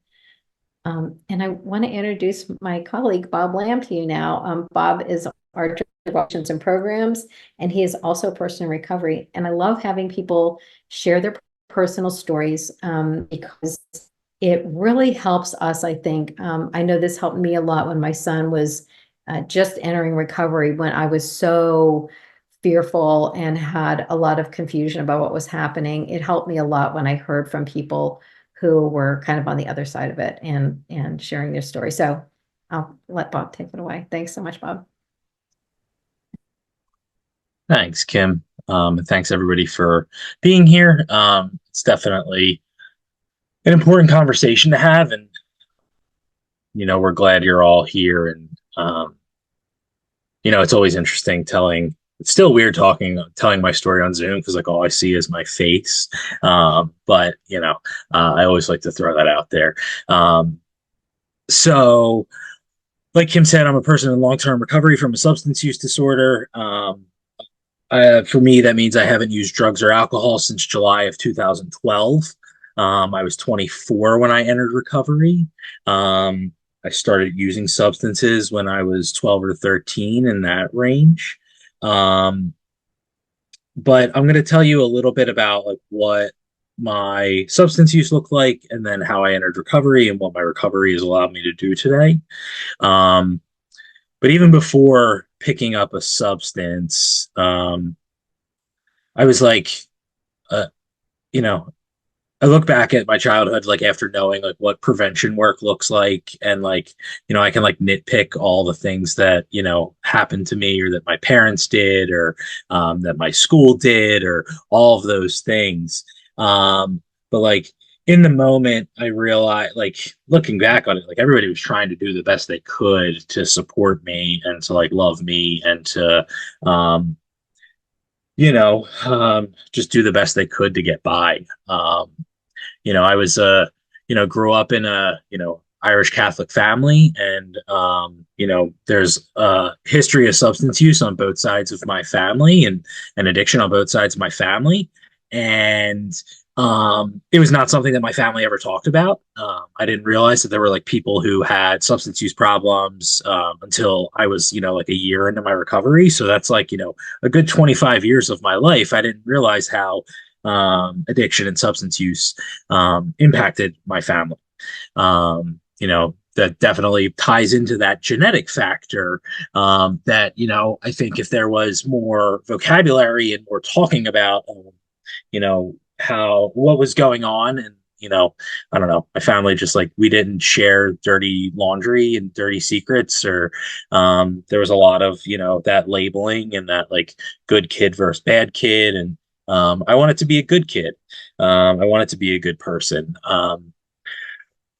And I want to introduce my colleague, Bob Lamb, to you now. Bob is our Director of Options and Programs, and he is also a person in recovery. And I love having people share their personal stories because it really helps us, I think. I know this helped me a lot when my son was just entering recovery, when I was so fearful and had a lot of confusion about what was happening. It helped me a lot when I heard from people who were kind of on the other side of it and sharing their story. So I'll let Bob take it away. Thanks so much, Bob. Thanks, Kim. And thanks everybody for being here. It's definitely an important conversation to have, and we're glad you're all here. And it's always interesting telling. It's still weird telling my story on Zoom because like all I see is my face. But I always like to throw that out there. So, like Kim said, I'm a person in long-term recovery from a substance use disorder. For me, that means I haven't used drugs or alcohol since July of 2012. I was 24 when I entered recovery. I started using substances when I was 12 or 13, in that range. But I'm going to tell you a little bit about like what my substance use looked like, and then how I entered recovery and what my recovery has allowed me to do today. But even before picking up a substance, I was like, uh, you know, I look back at my childhood, like after knowing like what prevention work looks like, and like, I can like nitpick all the things that, happened to me, or that my parents did, or that my school did, or all of those things. But like in the moment, I realized, like looking back on it, like everybody was trying to do the best they could to support me and to like love me and to, just do the best they could to get by. I was grew up in a Irish Catholic family, and there's a history of substance use on both sides of my family, and addiction on both sides of my family. And it was not something that my family ever talked about. I didn't realize that there were like people who had substance use problems until I was like a year into my recovery. So that's like a good 25 years of my life. I didn't realize how addiction and substance use impacted my family. That definitely ties into that genetic factor, that I think if there was more vocabulary and more talking about how what was going on, and I don't know, my family just like, we didn't share dirty laundry and dirty secrets, or there was a lot of that labeling, and that like good kid versus bad kid. And I wanted to be a good kid. I wanted to be a good person. I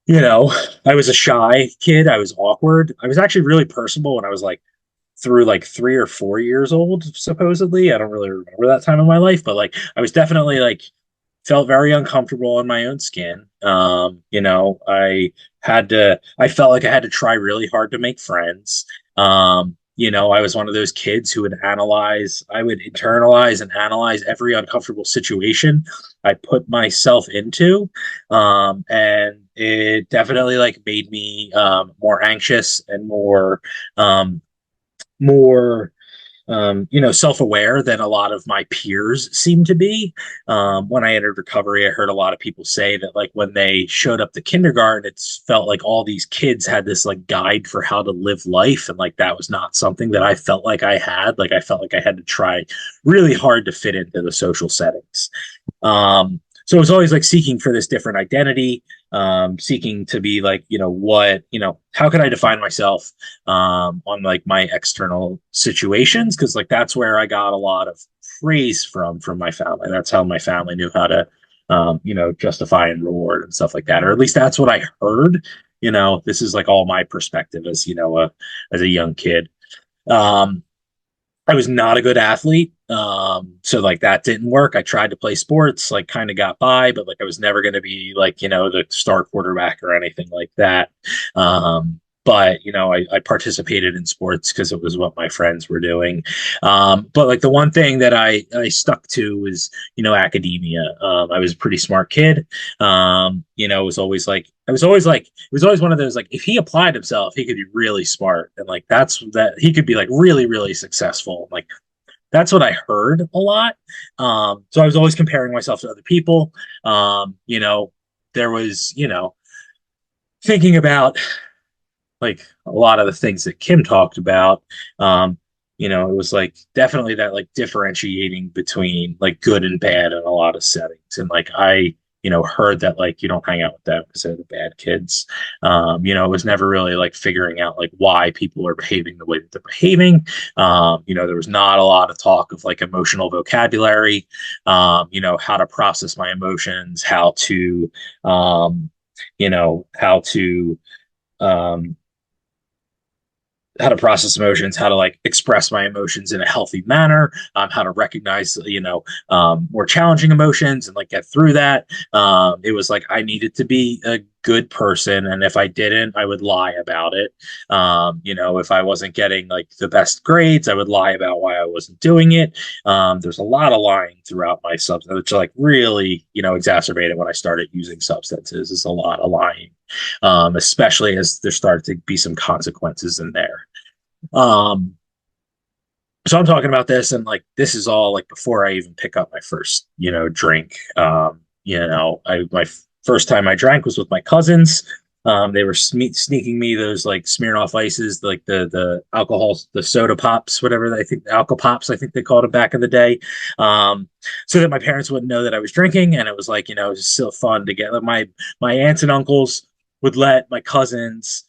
was a shy kid. I was awkward. I was actually really personable when I was like through like 3 or 4 years old, supposedly. I don't really remember that time in my life, but like I was definitely like felt very uncomfortable in my own skin. I felt like I had to try really hard to make friends. I was one of those kids who I would internalize and analyze every uncomfortable situation I put myself into. And it definitely like made me more anxious and more self-aware than a lot of my peers seem to be. When I entered recovery, I heard a lot of people say that like when they showed up to kindergarten, it felt like all these kids had this like guide for how to live life. And like that was not something that I felt like I had. Like I felt like I had to try really hard to fit into the social settings. So it was always like seeking for this different identity, seeking to be like, how can I define myself on like my external situations? Because like that's where I got a lot of praise from my family. That's how my family knew how to justify and reward and stuff like that, or at least that's what I heard. This is like all my perspective as as a young kid. Um, I was not a good athlete. So like that didn't work. I tried to play sports, like kind of got by, but like I was never going to be like, the star quarterback or anything like that. But I participated in sports because it was what my friends were doing. But like the one thing that I stuck to was, academia. I was a pretty smart kid. It was always like it was always one of those like if he applied himself, he could be really smart and like that he could be like really, really successful. Like that's what I heard a lot. So I was always comparing myself to other people. There was, thinking about like a lot of the things that Kim talked about. Um, it was like definitely that like differentiating between like good and bad in a lot of settings. And like I, heard that like you don't hang out with them because they're the bad kids. It was never really like figuring out like why people are behaving the way that they're behaving. There was not a lot of talk of like emotional vocabulary, how to process my emotions, um, how to um how to process emotions, how to like express my emotions in a healthy manner, how to recognize, more challenging emotions and like get through that. It was like I needed to be a good person. And if I didn't, I would lie about it. If I wasn't getting like the best grades, I would lie about why I wasn't doing it. There's a lot of lying throughout my substance, which like really, exacerbated when I started using substances. Is a lot of lying, especially as there started to be some consequences in there. Um, so I'm talking about this, and like this is all like before I even pick up my first, drink. My first time I drank was with my cousins. They were sneaking me those like Smirnoff ices, like the alcohol, the soda pops, whatever I think the alcohol pops, I think they called them back in the day, um, so that my parents wouldn't know that I was drinking. And it was like, it was still fun to get like, my aunts and uncles would let my cousins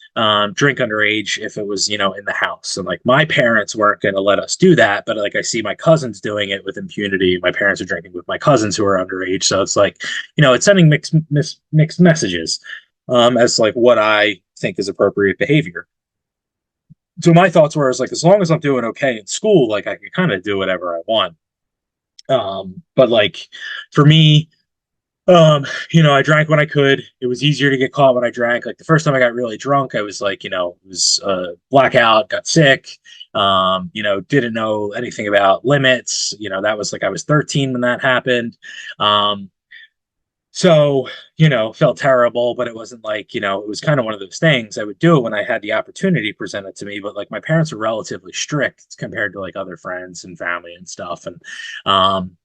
drink underage if it was, in the house. And like my parents weren't going to let us do that. But like I see my cousins doing it with impunity. My parents are drinking with my cousins who are underage. So it's like, it's sending mixed messages as like what I think is appropriate behavior. So my thoughts were as like, as long as I'm doing okay in school, like I can kind of do whatever I want. But like for me, I drank when I could. It was easier to get caught when I drank. Like the first time I got really drunk, I was like, it was blackout, got sick, didn't know anything about limits. That was like I was 13 when that happened. Um, so, felt terrible, but it wasn't like, it was kind of one of those things I would do it when I had the opportunity presented to me. But like my parents were relatively strict compared to like other friends and family and stuff. And, um,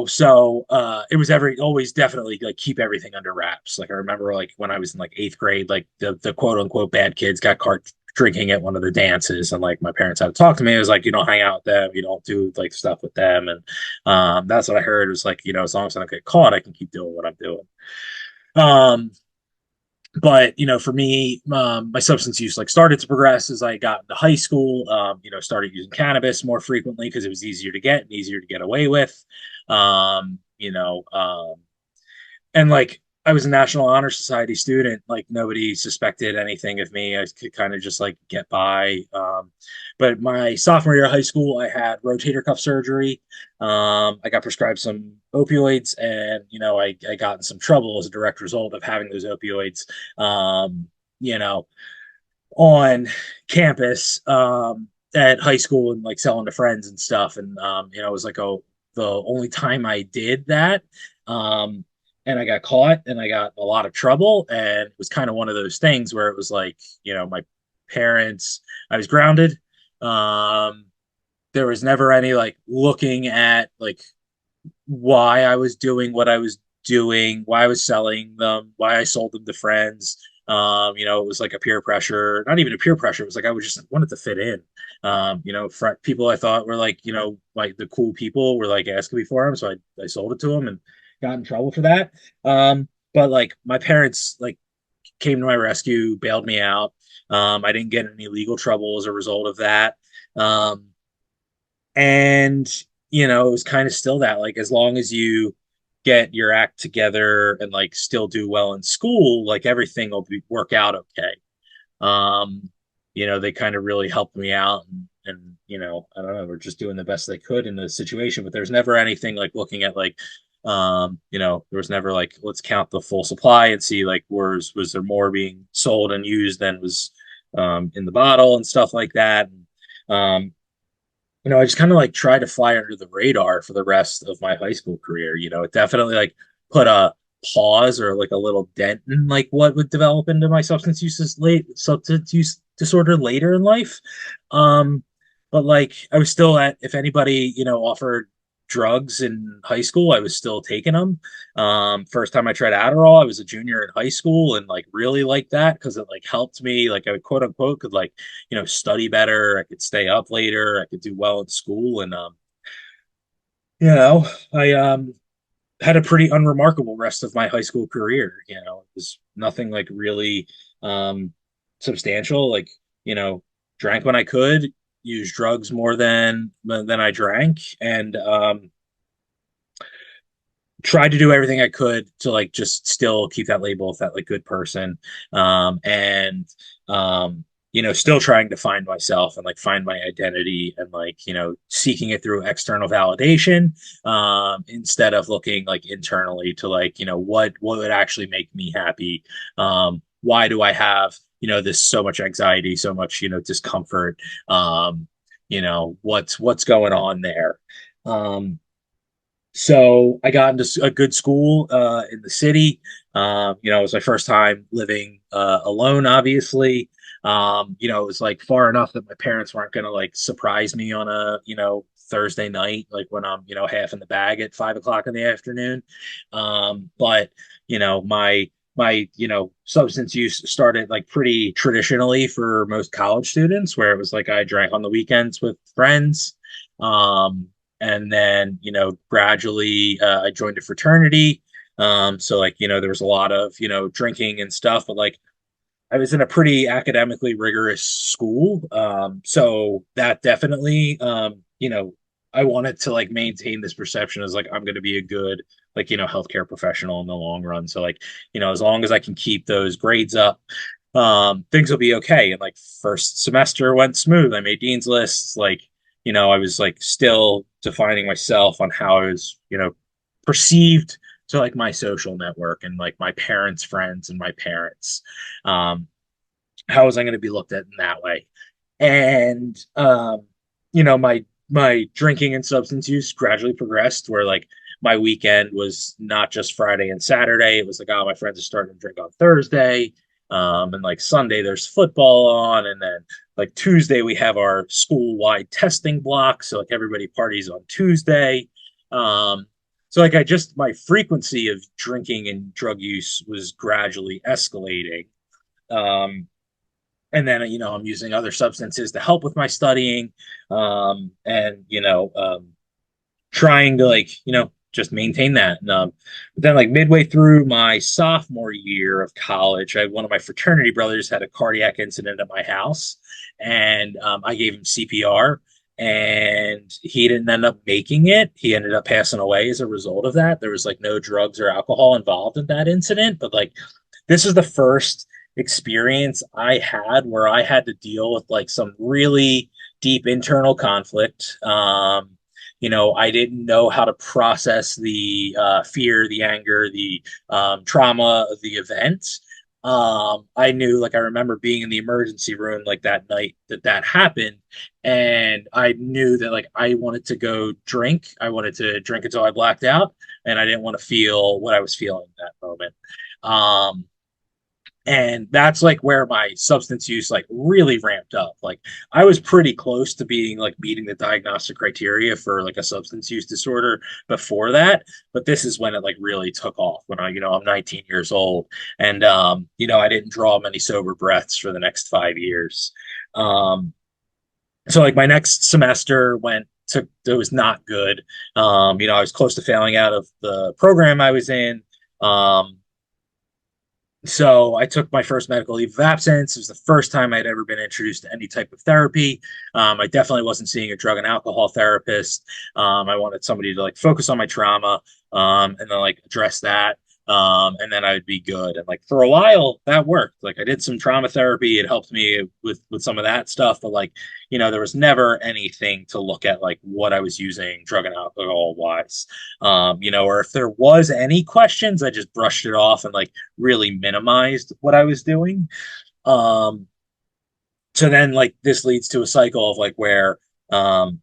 so it was every always definitely like keep everything under wraps. Like I remember like when I was in like eighth grade, like the quote unquote bad kids got caught drinking at one of the dances, and like my parents had to talk to me. It was like you don't hang out with them, you don't do like stuff with them. And that's what I heard. It was like, as long as I don't get caught, I can keep doing what I'm doing. um but for me, my substance use like started to progress as I got into high school. Started using cannabis more frequently because it was easier to get and easier to get away with. um you know um and like I was a National Honor Society student. Like nobody suspected anything of me. I could kind of just like get by. But my sophomore year of high school, I had rotator cuff surgery. I got prescribed some opioids, and I got in some trouble as a direct result of having those opioids. Um, you know, on campus at high school and like selling to friends and stuff. And it was like the only time I did that. Um, and I got caught and I got a lot of trouble. And it was kind of one of those things where it was like, my parents, I was grounded. Um, there was never any like looking at like why I was doing what I was doing, why I was selling them, why I sold them to friends. It was like a peer pressure, not even a peer pressure. It was like I was just wanted to fit in. People I thought were like, like the cool people were like asking me for them, so I sold it to them and got in trouble for that. But like my parents like came to my rescue, bailed me out. I didn't get in any legal trouble as a result of that. Um, and it was kind of still that, like, as long as you get your act together and like still do well in school, like everything will work out okay. Um, they kind of really helped me out, and I don't know, we're just doing the best they could in the situation, but there's never anything like looking at like, there was never like, let's count the full supply and see like, was there more being sold and used than was in the bottle and stuff like that. Um, I just kind of like tried to fly under the radar for the rest of my high school career. It definitely like put a pause or like a little dent in like what would develop into my substance use disorder later in life. Um, but like I was still at, if anybody, offered drugs in high school, I was still taking them. First time I tried Adderall, I was a junior in high school and like really liked that because it like helped me, like I quote unquote could like, study better, I could stay up later, I could do well in school. And I had a pretty unremarkable rest of my high school career. It was nothing like really substantial. Like, you know, drank when I could, used drugs more than I drank, and tried to do everything I could to like just still keep that label of that like good person. And still trying to find myself and like find my identity and like, seeking it through external validation, instead of looking like internally to like, what would actually make me happy. Why do I have, this so much anxiety, so much, discomfort? What's going on there? Um, so I got into a good school in the city. It was my first time living alone, obviously. It was like far enough that my parents weren't going to like surprise me on a, Thursday night, like when I'm, half in the bag at 5 o'clock in the afternoon. But, my substance use started like pretty traditionally for most college students, where it was like I drank on the weekends with friends. Um, and then gradually I joined a fraternity. So like there was a lot of drinking and stuff, but like I was in a pretty academically rigorous school. So that definitely, I wanted to like maintain this perception as like I'm going to be a good like healthcare professional in the long run. So like as long as I can keep those grades up, things will be okay. And like first semester went smooth. I made dean's lists. Like I was like still defining myself on how I was perceived to like my social network and like my parents' friends and my parents. Um, how was I going to be looked at in that way? And my drinking and substance use gradually progressed, where like my weekend was not just Friday and Saturday. It was like, oh, my friends are starting to drink on Thursday. And like Sunday there's football on, and then like Tuesday we have our school-wide testing block. So like everybody parties on Tuesday. So like my frequency of drinking and drug use was gradually escalating. Um, and then I'm using other substances to help with my studying, and trying to like just maintain that. And but then like midway through my sophomore year of college, one of my fraternity brothers had a cardiac incident at my house, and I gave him CPR, and he didn't end up making it. He ended up passing away as a result of that. There was like no drugs or alcohol involved in that incident, but like this is the first experience I had where I had to deal with like some really deep internal conflict. I didn't know how to process the fear, the anger, the trauma of the event. I knew, like, I remember being in the emergency room like that night that happened, and I knew that like I wanted to go drink. I wanted to drink until I blacked out, and I didn't want to feel what I was feeling in that moment. Um, and that's like where my substance use like really ramped up. Like I was pretty close to being like meeting the diagnostic criteria for like a substance use disorder before that, but this is when it like really took off, when I'm 19 years old, and I didn't draw many sober breaths for the next 5 years. So like my next semester it was not good. I was close to failing out of the program I was in. um So I took my first medical leave of absence. It was the first time I'd ever been introduced to any type of therapy. I definitely wasn't seeing a drug and alcohol therapist. I wanted somebody to like focus on my trauma, and then like address that. And then I'd be good. And like for a while that worked. Like I did some trauma therapy. It helped me with some of that stuff. But like, there was never anything to look at like what I was using drug and alcohol wise. Or if there was any questions, I just brushed it off and like really minimized what I was doing. Um, so then like this leads to a cycle of like where I'm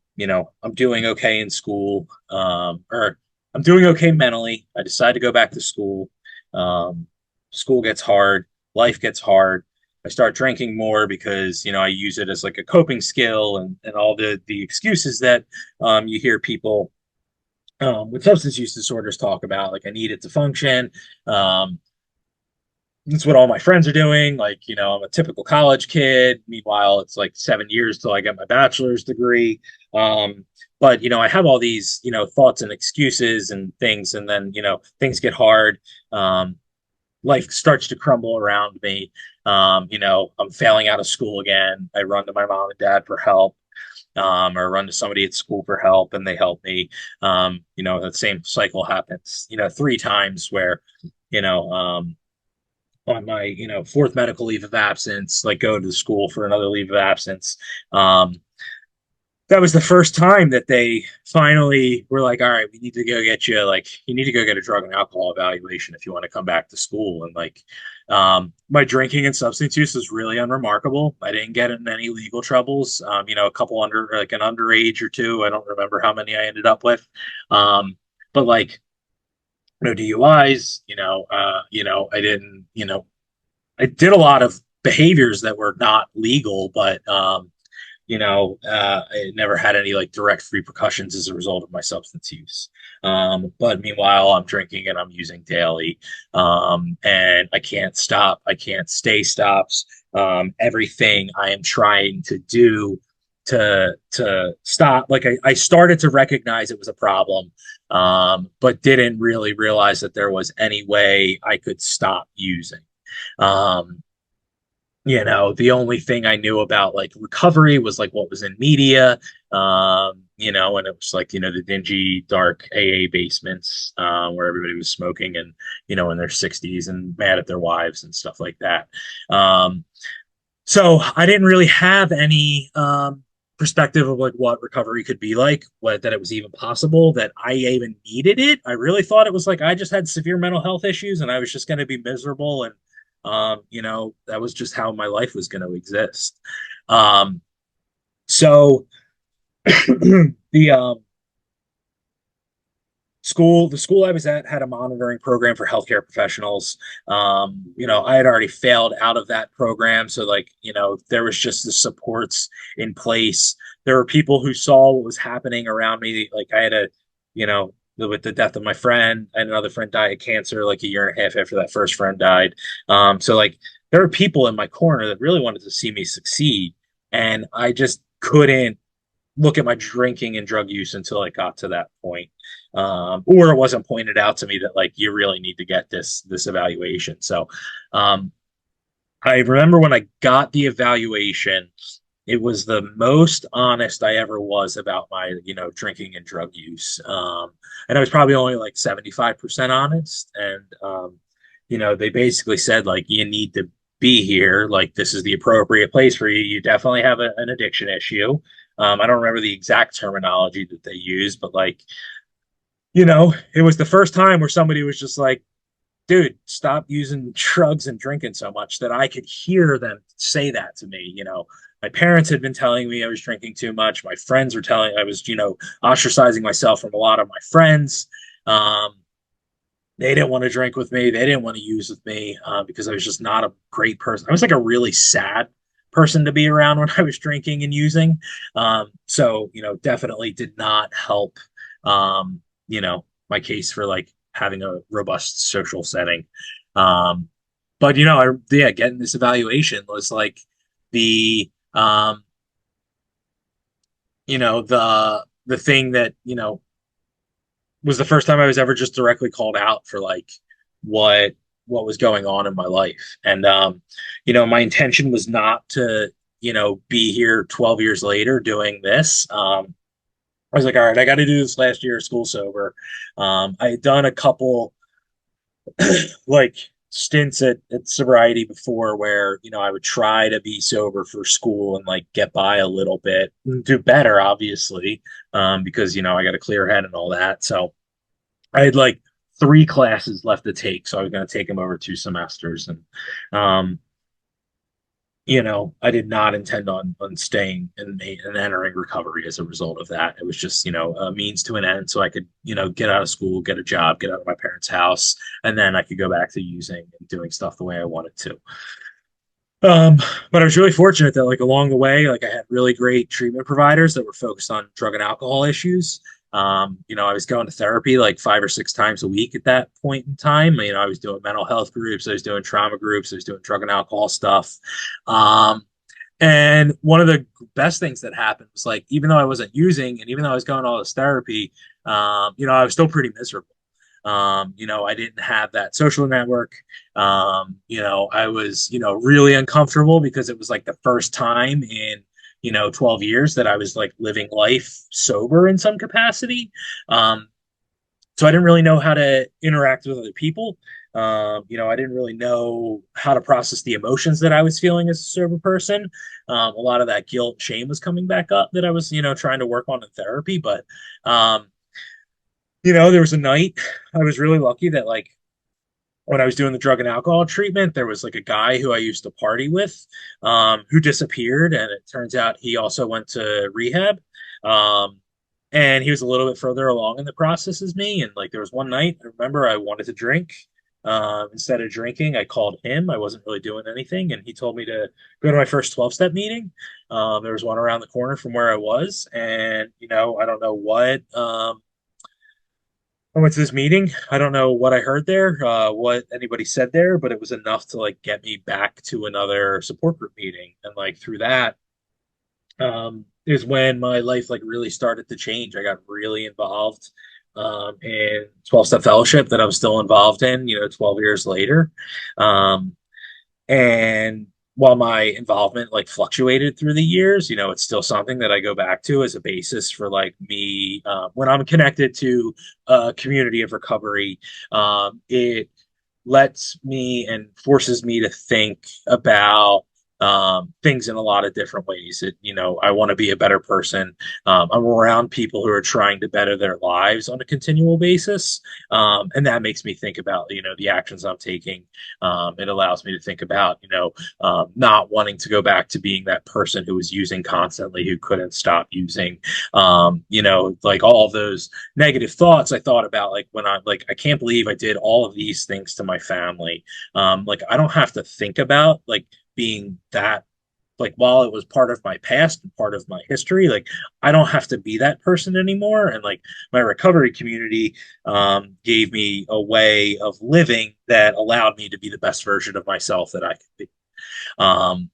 doing okay in school, or I'm doing okay mentally. I decide to go back to school. Um, School gets hard, life gets hard. I start drinking more because I use it as like a coping skill and all the excuses that you hear people with substance use disorders talk about. Like I need it to function. Um, it's what all my friends are doing. Like, I'm a typical college kid. Meanwhile, it's like 7 years till I get my bachelor's degree. Um, but I have all these, thoughts and excuses and things, and then, things get hard. Um, Life starts to crumble around me. I'm failing out of school again. I run to my mom and dad for help, or run to somebody at school for help, and they help me. That same cycle happens, 3 times where, you know, um, on my fourth medical leave of absence, like go to the school for another leave of absence. um that was the first time that they finally were like, all right, we need to go get you, like you need to go get a drug and alcohol evaluation if you want to come back to school. And like, my drinking and substance use was really unremarkable. I didn't get in any legal troubles. A couple under, like an underage or two, I don't remember how many I ended up with. But like no DUIs, I didn't, I did a lot of behaviors that were not legal, but it never had any like direct repercussions as a result of my substance use. But meanwhile, I'm drinking and I'm using daily, and I can't stop. I can't stay stops. Everything I am trying to do to stop, like I started to recognize it was a problem, but didn't really realize that there was any way I could stop using. Um, the only thing I knew about like recovery was like what was in media, and it was like, the dingy, dark AA basements, where everybody was smoking and, in their 60s and mad at their wives and stuff like that. Um, so I didn't really have any perspective of like what recovery could be like, what that it was even possible, that I even needed it. I really thought it was like I just had severe mental health issues and I was just going to be miserable, and that was just how my life was going to exist. So the school I was at had a monitoring program for healthcare professionals. I had already failed out of that program, so like, there was just the supports in place. There were people who saw what was happening around me. Like I had with the death of my friend, I had another friend die of cancer like a year and a half after that first friend died. So like there were people in my corner that really wanted to see me succeed, and I just couldn't look at my drinking and drug use until I got to that point. Or it wasn't pointed out to me that like you really need to get this evaluation. So um, I remember when I got the evaluation, it was the most honest I ever was about my drinking and drug use. And I was probably only like 75% honest. And they basically said like you need to be here, like this is the appropriate place for you. You definitely have an addiction issue. I don't remember the exact terminology that they used, but like, it was the first time where somebody was just like, dude, stop using drugs and drinking so much, that I could hear them say that to me. My parents had been telling me I was drinking too much. My friends were telling I was, ostracizing myself from a lot of my friends. Um, they didn't want to drink with me. They didn't want to use with me, because I was just not a great person. I was like a really sad person to be around when I was drinking and using. So, definitely did not help, my case for like having a robust social setting. Um, but, yeah, getting this evaluation was like the, the thing that, was the first time I was ever just directly called out for like what what was going on in my life. And my intention was not to, be here 12 years later doing this. I was like, all right, I got to do this last year of school sober. I had done a couple like stints at sobriety before where, I would try to be sober for school and like get by a little bit, do better, obviously, because, I got a clear head and all that. So I had like three classes left to take. So I was going to take them over 2 semesters. And, um, I did not intend on staying and entering recovery as a result of that. It was just, a means to an end so I could, get out of school, get a job, get out of my parents' house, and then I could go back to using and doing stuff the way I wanted to. Um, but I was really fortunate that like along the way, like I had really great treatment providers that were focused on drug and alcohol issues. I was going to therapy like 5 or 6 times a week at that point in time. I was doing mental health groups, I was doing trauma groups, I was doing drug and alcohol stuff. Um, and one of the best things that happened was like, even though I wasn't using and even though I was going to all this therapy, I was still pretty miserable. I didn't have that social network. I was, really uncomfortable because it was like the first time in, 12 years that I was like living life sober in some capacity. Um, so I didn't really know how to interact with other people. I didn't really know how to process the emotions that I was feeling as a sober person. A lot of that guilt, shame was coming back up that I was, trying to work on in therapy. But, there was a night I was really lucky that like when I was doing the drug and alcohol treatment, there was like a guy who I used to party with, who disappeared, and it turns out he also went to rehab. Um, and he was a little bit further along in the process as me. And like there was one night, I remember I wanted to drink. Instead of drinking, I called him. I wasn't really doing anything, and he told me to go to my first 12-step meeting. There was one around the corner from where I was, and I don't know what. I went to this meeting. I don't know what I heard there, what anybody said there, but it was enough to like get me back to another support group meeting. And like through that, is when my life like really started to change. I got really involved in 12-step fellowship that I was still involved in, 12 years later. Um, and while my involvement like fluctuated through the years, it's still something that I go back to as a basis for like me when I'm connected to a community of recovery. It lets me and forces me to think about things in a lot of different ways. I want to be a better person. I'm around people who are trying to better their lives on a continual basis. And that makes me think about, the actions I'm taking. It allows me to think about, not wanting to go back to being that person who was using constantly, who couldn't stop using, like all of those negative thoughts I thought about, like when I can't believe I did all of these things to my family. Like I don't have to think about like being that, like while it was part of my past and part of my history, like I don't have to be that person anymore. And like my recovery community gave me a way of living that allowed me to be the best version of myself that I could be. um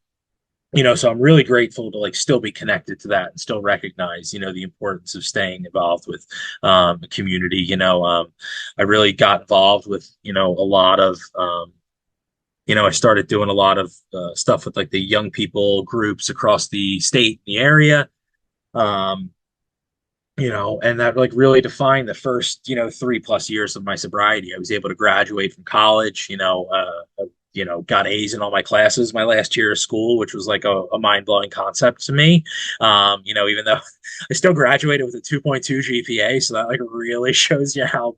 so I'm really grateful to like still be connected to that and still recognize, the importance of staying involved with a community. I really got involved with, a lot of I started doing a lot of stuff with like the young people groups across the state, the area. Um, and that like really defined the first, 3+ years of my sobriety. I was able to graduate from college, got A's in all my classes my last year of school, which was like a mind-blowing concept to me. Even though I still graduated with a 2.2 GPA, so that like really shows you how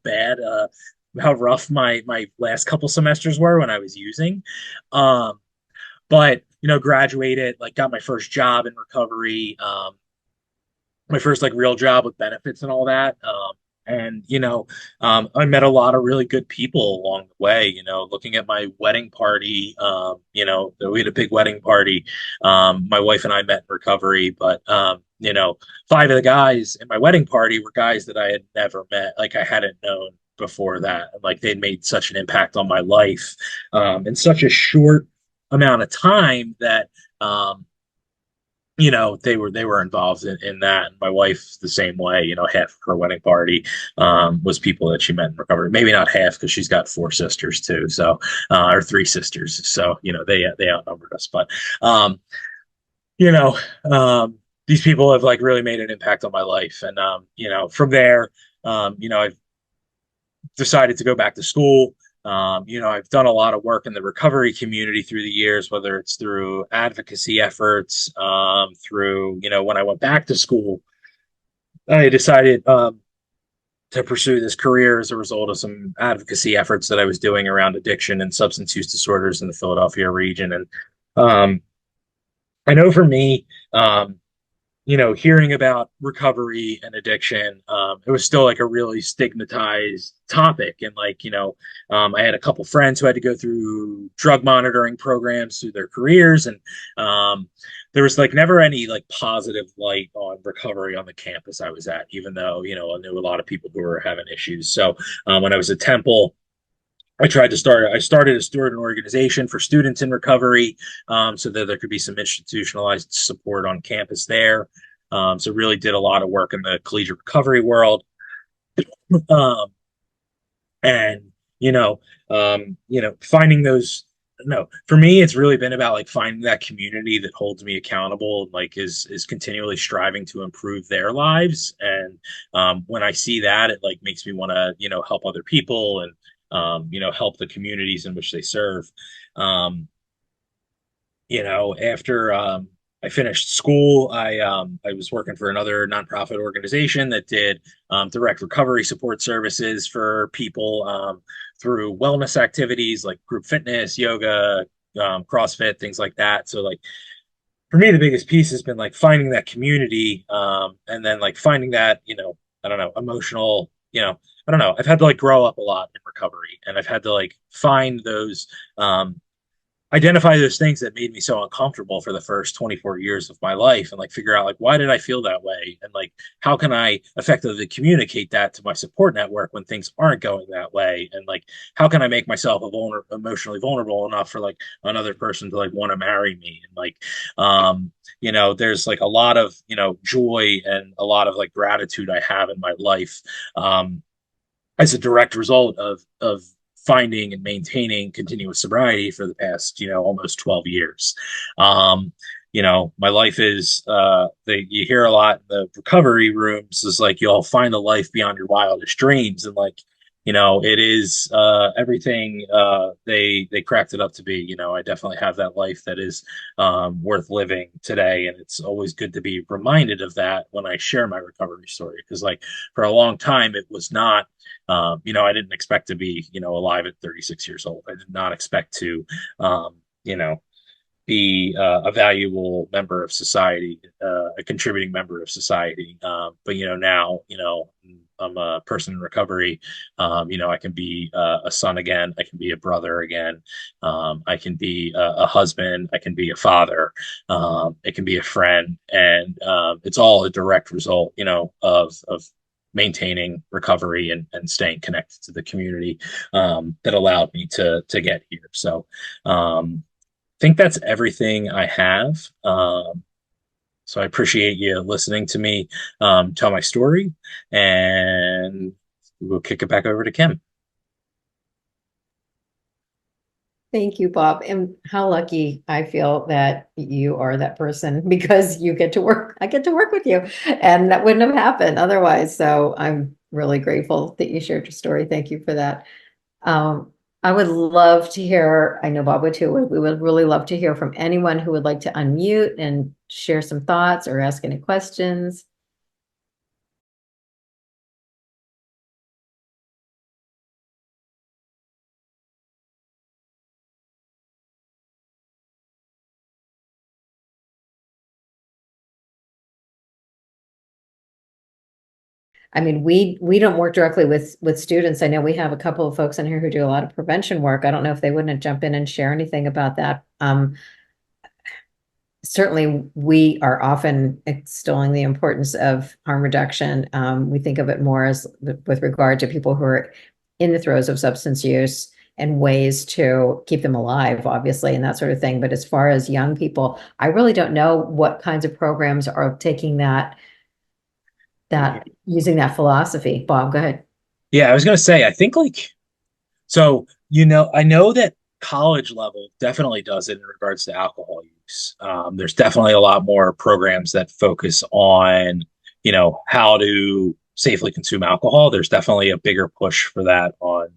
rough my last couple semesters were when I was using. Um, but graduated, like got my first job in recovery, my first like real job with benefits and all that. And I met a lot of really good people along the way. Looking at my wedding party, we had a big wedding party. My wife and I met in recovery, but 5 of the guys in my wedding party were guys that I had never met, like I hadn't known before that, and like they'd made such an impact on my life in such a short amount of time that um, they were involved in that. And my wife the same way. Half of her wedding party was people that she met in recovery. Maybe not half because she's got four sisters too, so or three sisters. So they outnumbered us. But um, you know, these people have like really made an impact on my life, and from there, I've decided to go back to school. I've done a lot of work in the recovery community through the years, whether it's through advocacy efforts, through, when I went back to school, I decided to pursue this career as a result of some advocacy efforts that I was doing around addiction and substance use disorders in the Philadelphia region. And um, I know for me, hearing about recovery and addiction, it was still like a really stigmatized topic. And like, I had a couple friends who had to go through drug monitoring programs through their careers. And there was like never any like positive light on recovery on the campus I was at, even though, I knew a lot of people who were having issues. So when I was at Temple, I started a student organization for students in recovery, so that there could be some institutionalized support on campus there. So really did a lot of work in the collegiate recovery world. Um, and, finding those, no, for me, it's really been about like finding that community that holds me accountable and like is continually striving to improve their lives. And when I see that, it like makes me want to, help other people and help the communities in which they serve. Um, After I finished school, I was working for another nonprofit organization that did direct recovery support services for people through wellness activities like group fitness, yoga, CrossFit, things like that. So like for me, the biggest piece has been like finding that community, and then like finding that, I don't know, emotional, I don't know. I've had to like grow up a lot in recovery, and I've had to like find those, identify those things that made me so uncomfortable for the first 24 years of my life, and like figure out like why did I feel that way, and like how can I effectively communicate that to my support network when things aren't going that way, and like how can I make myself emotionally vulnerable enough for like another person to like want to marry me, and like there's like a lot of joy and a lot of like gratitude I have in my life, um as a direct result of finding and maintaining continuous sobriety for the past almost 12 years. My life is you hear a lot in the recovery rooms is like you'll find a life beyond your wildest dreams, and like it is everything they cracked it up to be. I definitely have that life that is worth living today, and it's always good to be reminded of that when I share my recovery story, because like for a long time it was not. I didn't expect to be alive at 36 years old. I did not expect to you know be a valuable member of society, a contributing member of society. But now, I'm a person in recovery. I can be a son again. I can be a brother again. I can be a husband. I can be a father. It can be a friend, and it's all a direct result, of maintaining recovery and staying connected to the community that allowed me to get here. So think that's everything I have. So I appreciate you listening to me tell my story, and we'll kick it back over to Kim. Thank you, Bob. And how lucky I feel that you are that person because you get to work. I get to work with you, and that wouldn't have happened otherwise. So I'm really grateful that you shared your story. Thank you for that. Um, I would love to hear, I know Bob would too, we would really love to hear from anyone who would like to unmute and share some thoughts or ask any questions. I mean, we don't work directly with students. I know we have a couple of folks in here who do a lot of prevention work. I don't know if they wouldn't jump in and share anything about that. Certainly, we are often extolling the importance of harm reduction. We think of it more as with regard to people who are in the throes of substance use and ways to keep them alive, obviously, and that sort of thing. But as far as young people, I really don't know what kinds of programs are taking that using that philosophy. Bob, go ahead. Yeah, I was gonna say, I think like so, I know that college level definitely does it in regards to alcohol use. There's definitely a lot more programs that focus on, how to safely consume alcohol. There's definitely a bigger push for that on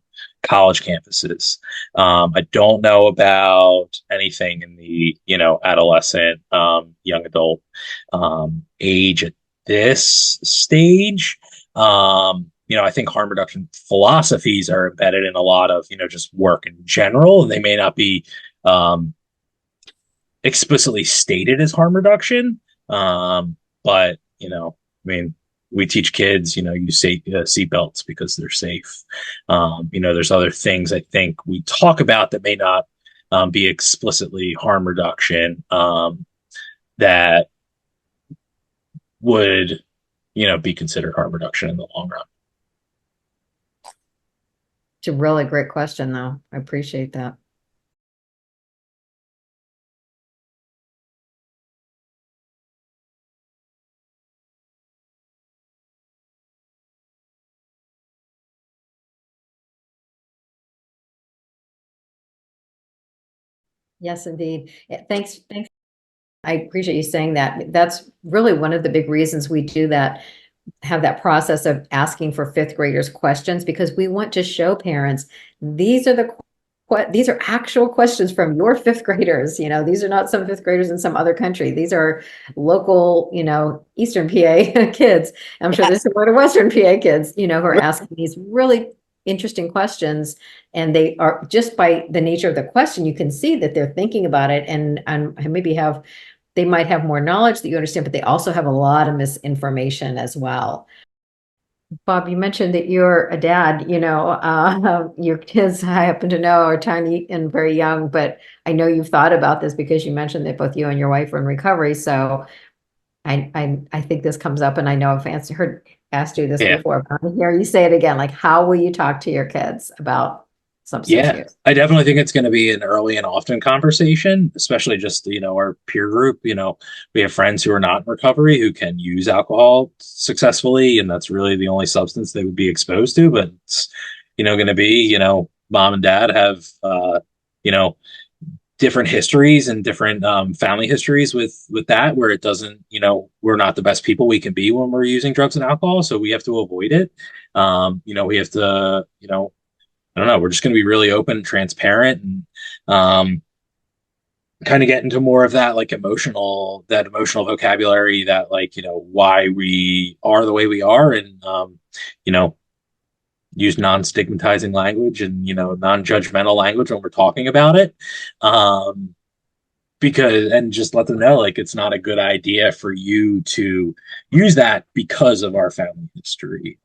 college campuses. I don't know about anything in the, adolescent, young adult age at this stage. I think harm reduction philosophies are embedded in a lot of, just work in general, and they may not be um, explicitly stated as harm reduction. But, I mean, we teach kids, use seat belts because they're safe. There's other things I think we talk about that may not be explicitly harm reduction that would, be considered harm reduction in the long run. It's a really great question, though. I appreciate that. Yes, indeed. Thanks. I appreciate you saying that. That's really one of the big reasons we do that, have that process of asking for fifth graders questions, because we want to show parents these are these are actual questions from your fifth graders. These are not some fifth graders in some other country. These are local, Eastern PA kids. I'm sure there's some more Western PA kids, who are asking these really interesting questions. And they are, just by the nature of the question, you can see that they're thinking about it, and maybe they might have more knowledge that you understand, but they also have a lot of misinformation as well. Bob, you mentioned that you're a dad, your kids, I happen to know, are tiny and very young, but I know you've thought about this because you mentioned that both you and your wife are in recovery. So I think this comes up, and I know I've asked you this Yeah. before, but I hear you say it again. Like, how will you talk to your kids about substance Yeah, use? I definitely think it's going to be an early and often conversation, especially just, our peer group. We have friends who are not in recovery who can use alcohol successfully, and that's really the only substance they would be exposed to. But it's, going to be, mom and dad have, you know, different histories and different family histories with that, where it doesn't, we're not the best people we can be when we're using drugs and alcohol, so we have to avoid it. We have to, I don't know. We're just going to be really open, transparent, and kind of get into more of that like that emotional vocabulary, that like why we are the way we are, and you know use non-stigmatizing language and non-judgmental language when we're talking about it. Um, because and just let them know like it's not a good idea for you to use that because of our family history,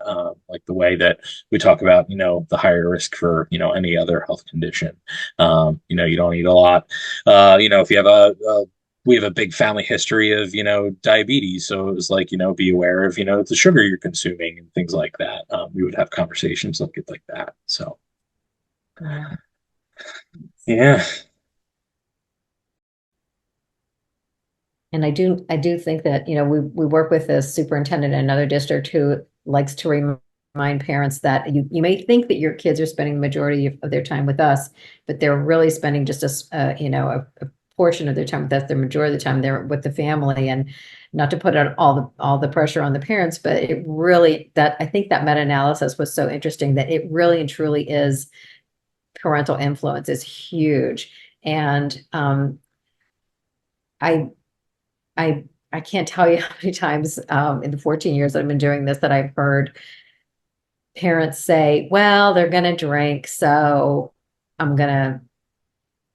like the way that we talk about the higher risk for any other health condition. You don't eat a lot. If you have a we have a big family history of diabetes, so it was like be aware of the sugar you're consuming and things like that. We would have conversations like that. So Yeah. yeah. And I do think that, we work with a superintendent in another district who likes to remind parents that you may think that your kids are spending the majority of their time with us, but they're really spending just a portion of their time with us. The majority of the time they're with the family, and not to put out all the pressure on the parents, but it really, that I think that meta-analysis was so interesting, that it really and truly is, parental influence is huge. And I I can't tell you how many times in the 14 years that I've been doing this that I've heard parents say, well, they're going to drink, so I'm going to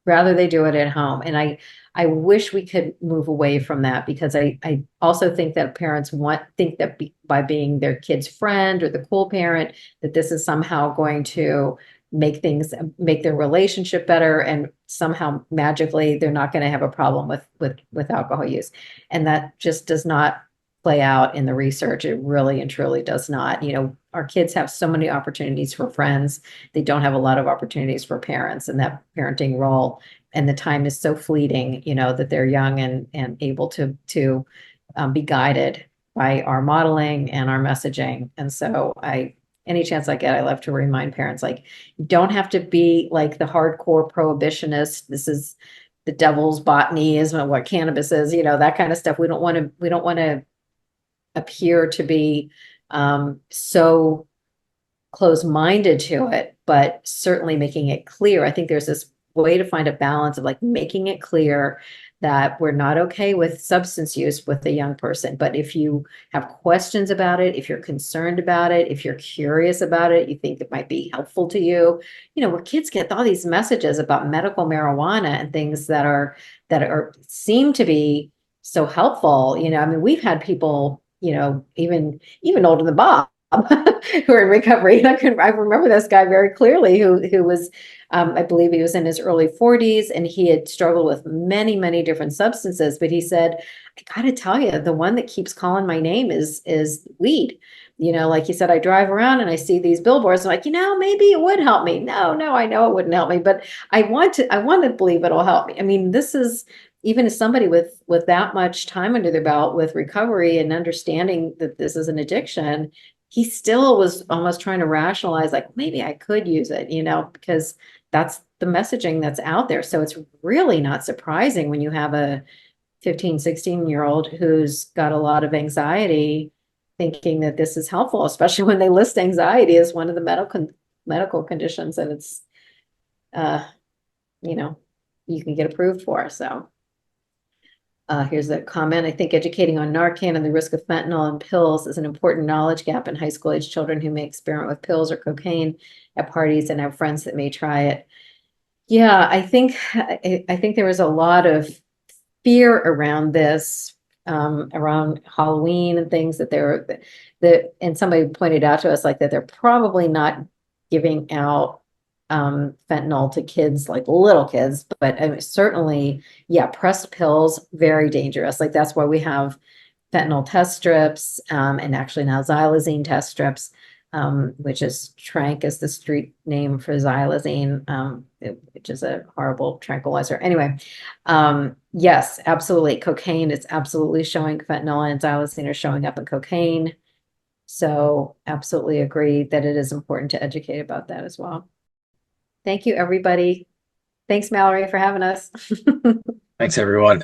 rather they do it at home. And I wish we could move away from that, because I also think that parents think that by being their kid's friend or the cool parent, that this is somehow going to make their relationship better, and somehow magically they're not going to have a problem with alcohol use. And that just does not play out in the research. It really and truly does not. You know, our kids have so many opportunities for friends. They don't have a lot of opportunities for parents in that parenting role. And the time is so fleeting, you know, that they're young and able to be guided by our modeling and our messaging. And so any chance I get, I love to remind parents, like, you don't have to be like the hardcore prohibitionist. This is the devil's botany is what cannabis is, you know, that kind of stuff. We don't want to appear to be so close-minded to it, but certainly making it clear. I think there's this way to find a balance of like making it clear that we're not okay with substance use with a young person. But if you have questions about it, if you're concerned about it, if you're curious about it, you think it might be helpful to you, you know, where kids get all these messages about medical marijuana and things that are seem to be so helpful. You know, I mean, we've had people, you know, even older than Bob who are in recovery. I remember this guy very clearly who was, I believe he was in his early 40s and he had struggled with many, many different substances. But he said, I got to tell you, the one that keeps calling my name is weed. You know, like he said, I drive around and I see these billboards. I'm like, you know, maybe it would help me. No, I know it wouldn't help me, but I want to believe it'll help me. I mean, this is even as somebody with that much time under their belt with recovery and understanding that this is an addiction, he still was almost trying to rationalize, like, maybe I could use it, you know, because that's the messaging that's out there. So it's really not surprising when you have a 15, 16-year-old who's got a lot of anxiety thinking that this is helpful, especially when they list anxiety as one of the medical conditions that it's, you know, you can get approved for. So here's a comment. I think educating on Narcan and the risk of fentanyl and pills is an important knowledge gap in high school age children who may experiment with pills or cocaine at parties and have friends that may try it. Yeah, I think there was a lot of fear around this, around Halloween and things and somebody pointed out to us like that they're probably not giving out fentanyl to kids, like little kids, but certainly, yeah, pressed pills, very dangerous. Like that's why we have fentanyl test strips, and actually now xylazine test strips, which is Trank is the street name for xylazine, which is a horrible tranquilizer. Anyway, yes, absolutely. Cocaine is absolutely showing fentanyl and xylazine are showing up in cocaine. So absolutely agree that it is important to educate about that as well. Thank you, everybody. Thanks, Mallory, for having us. Thanks, everyone.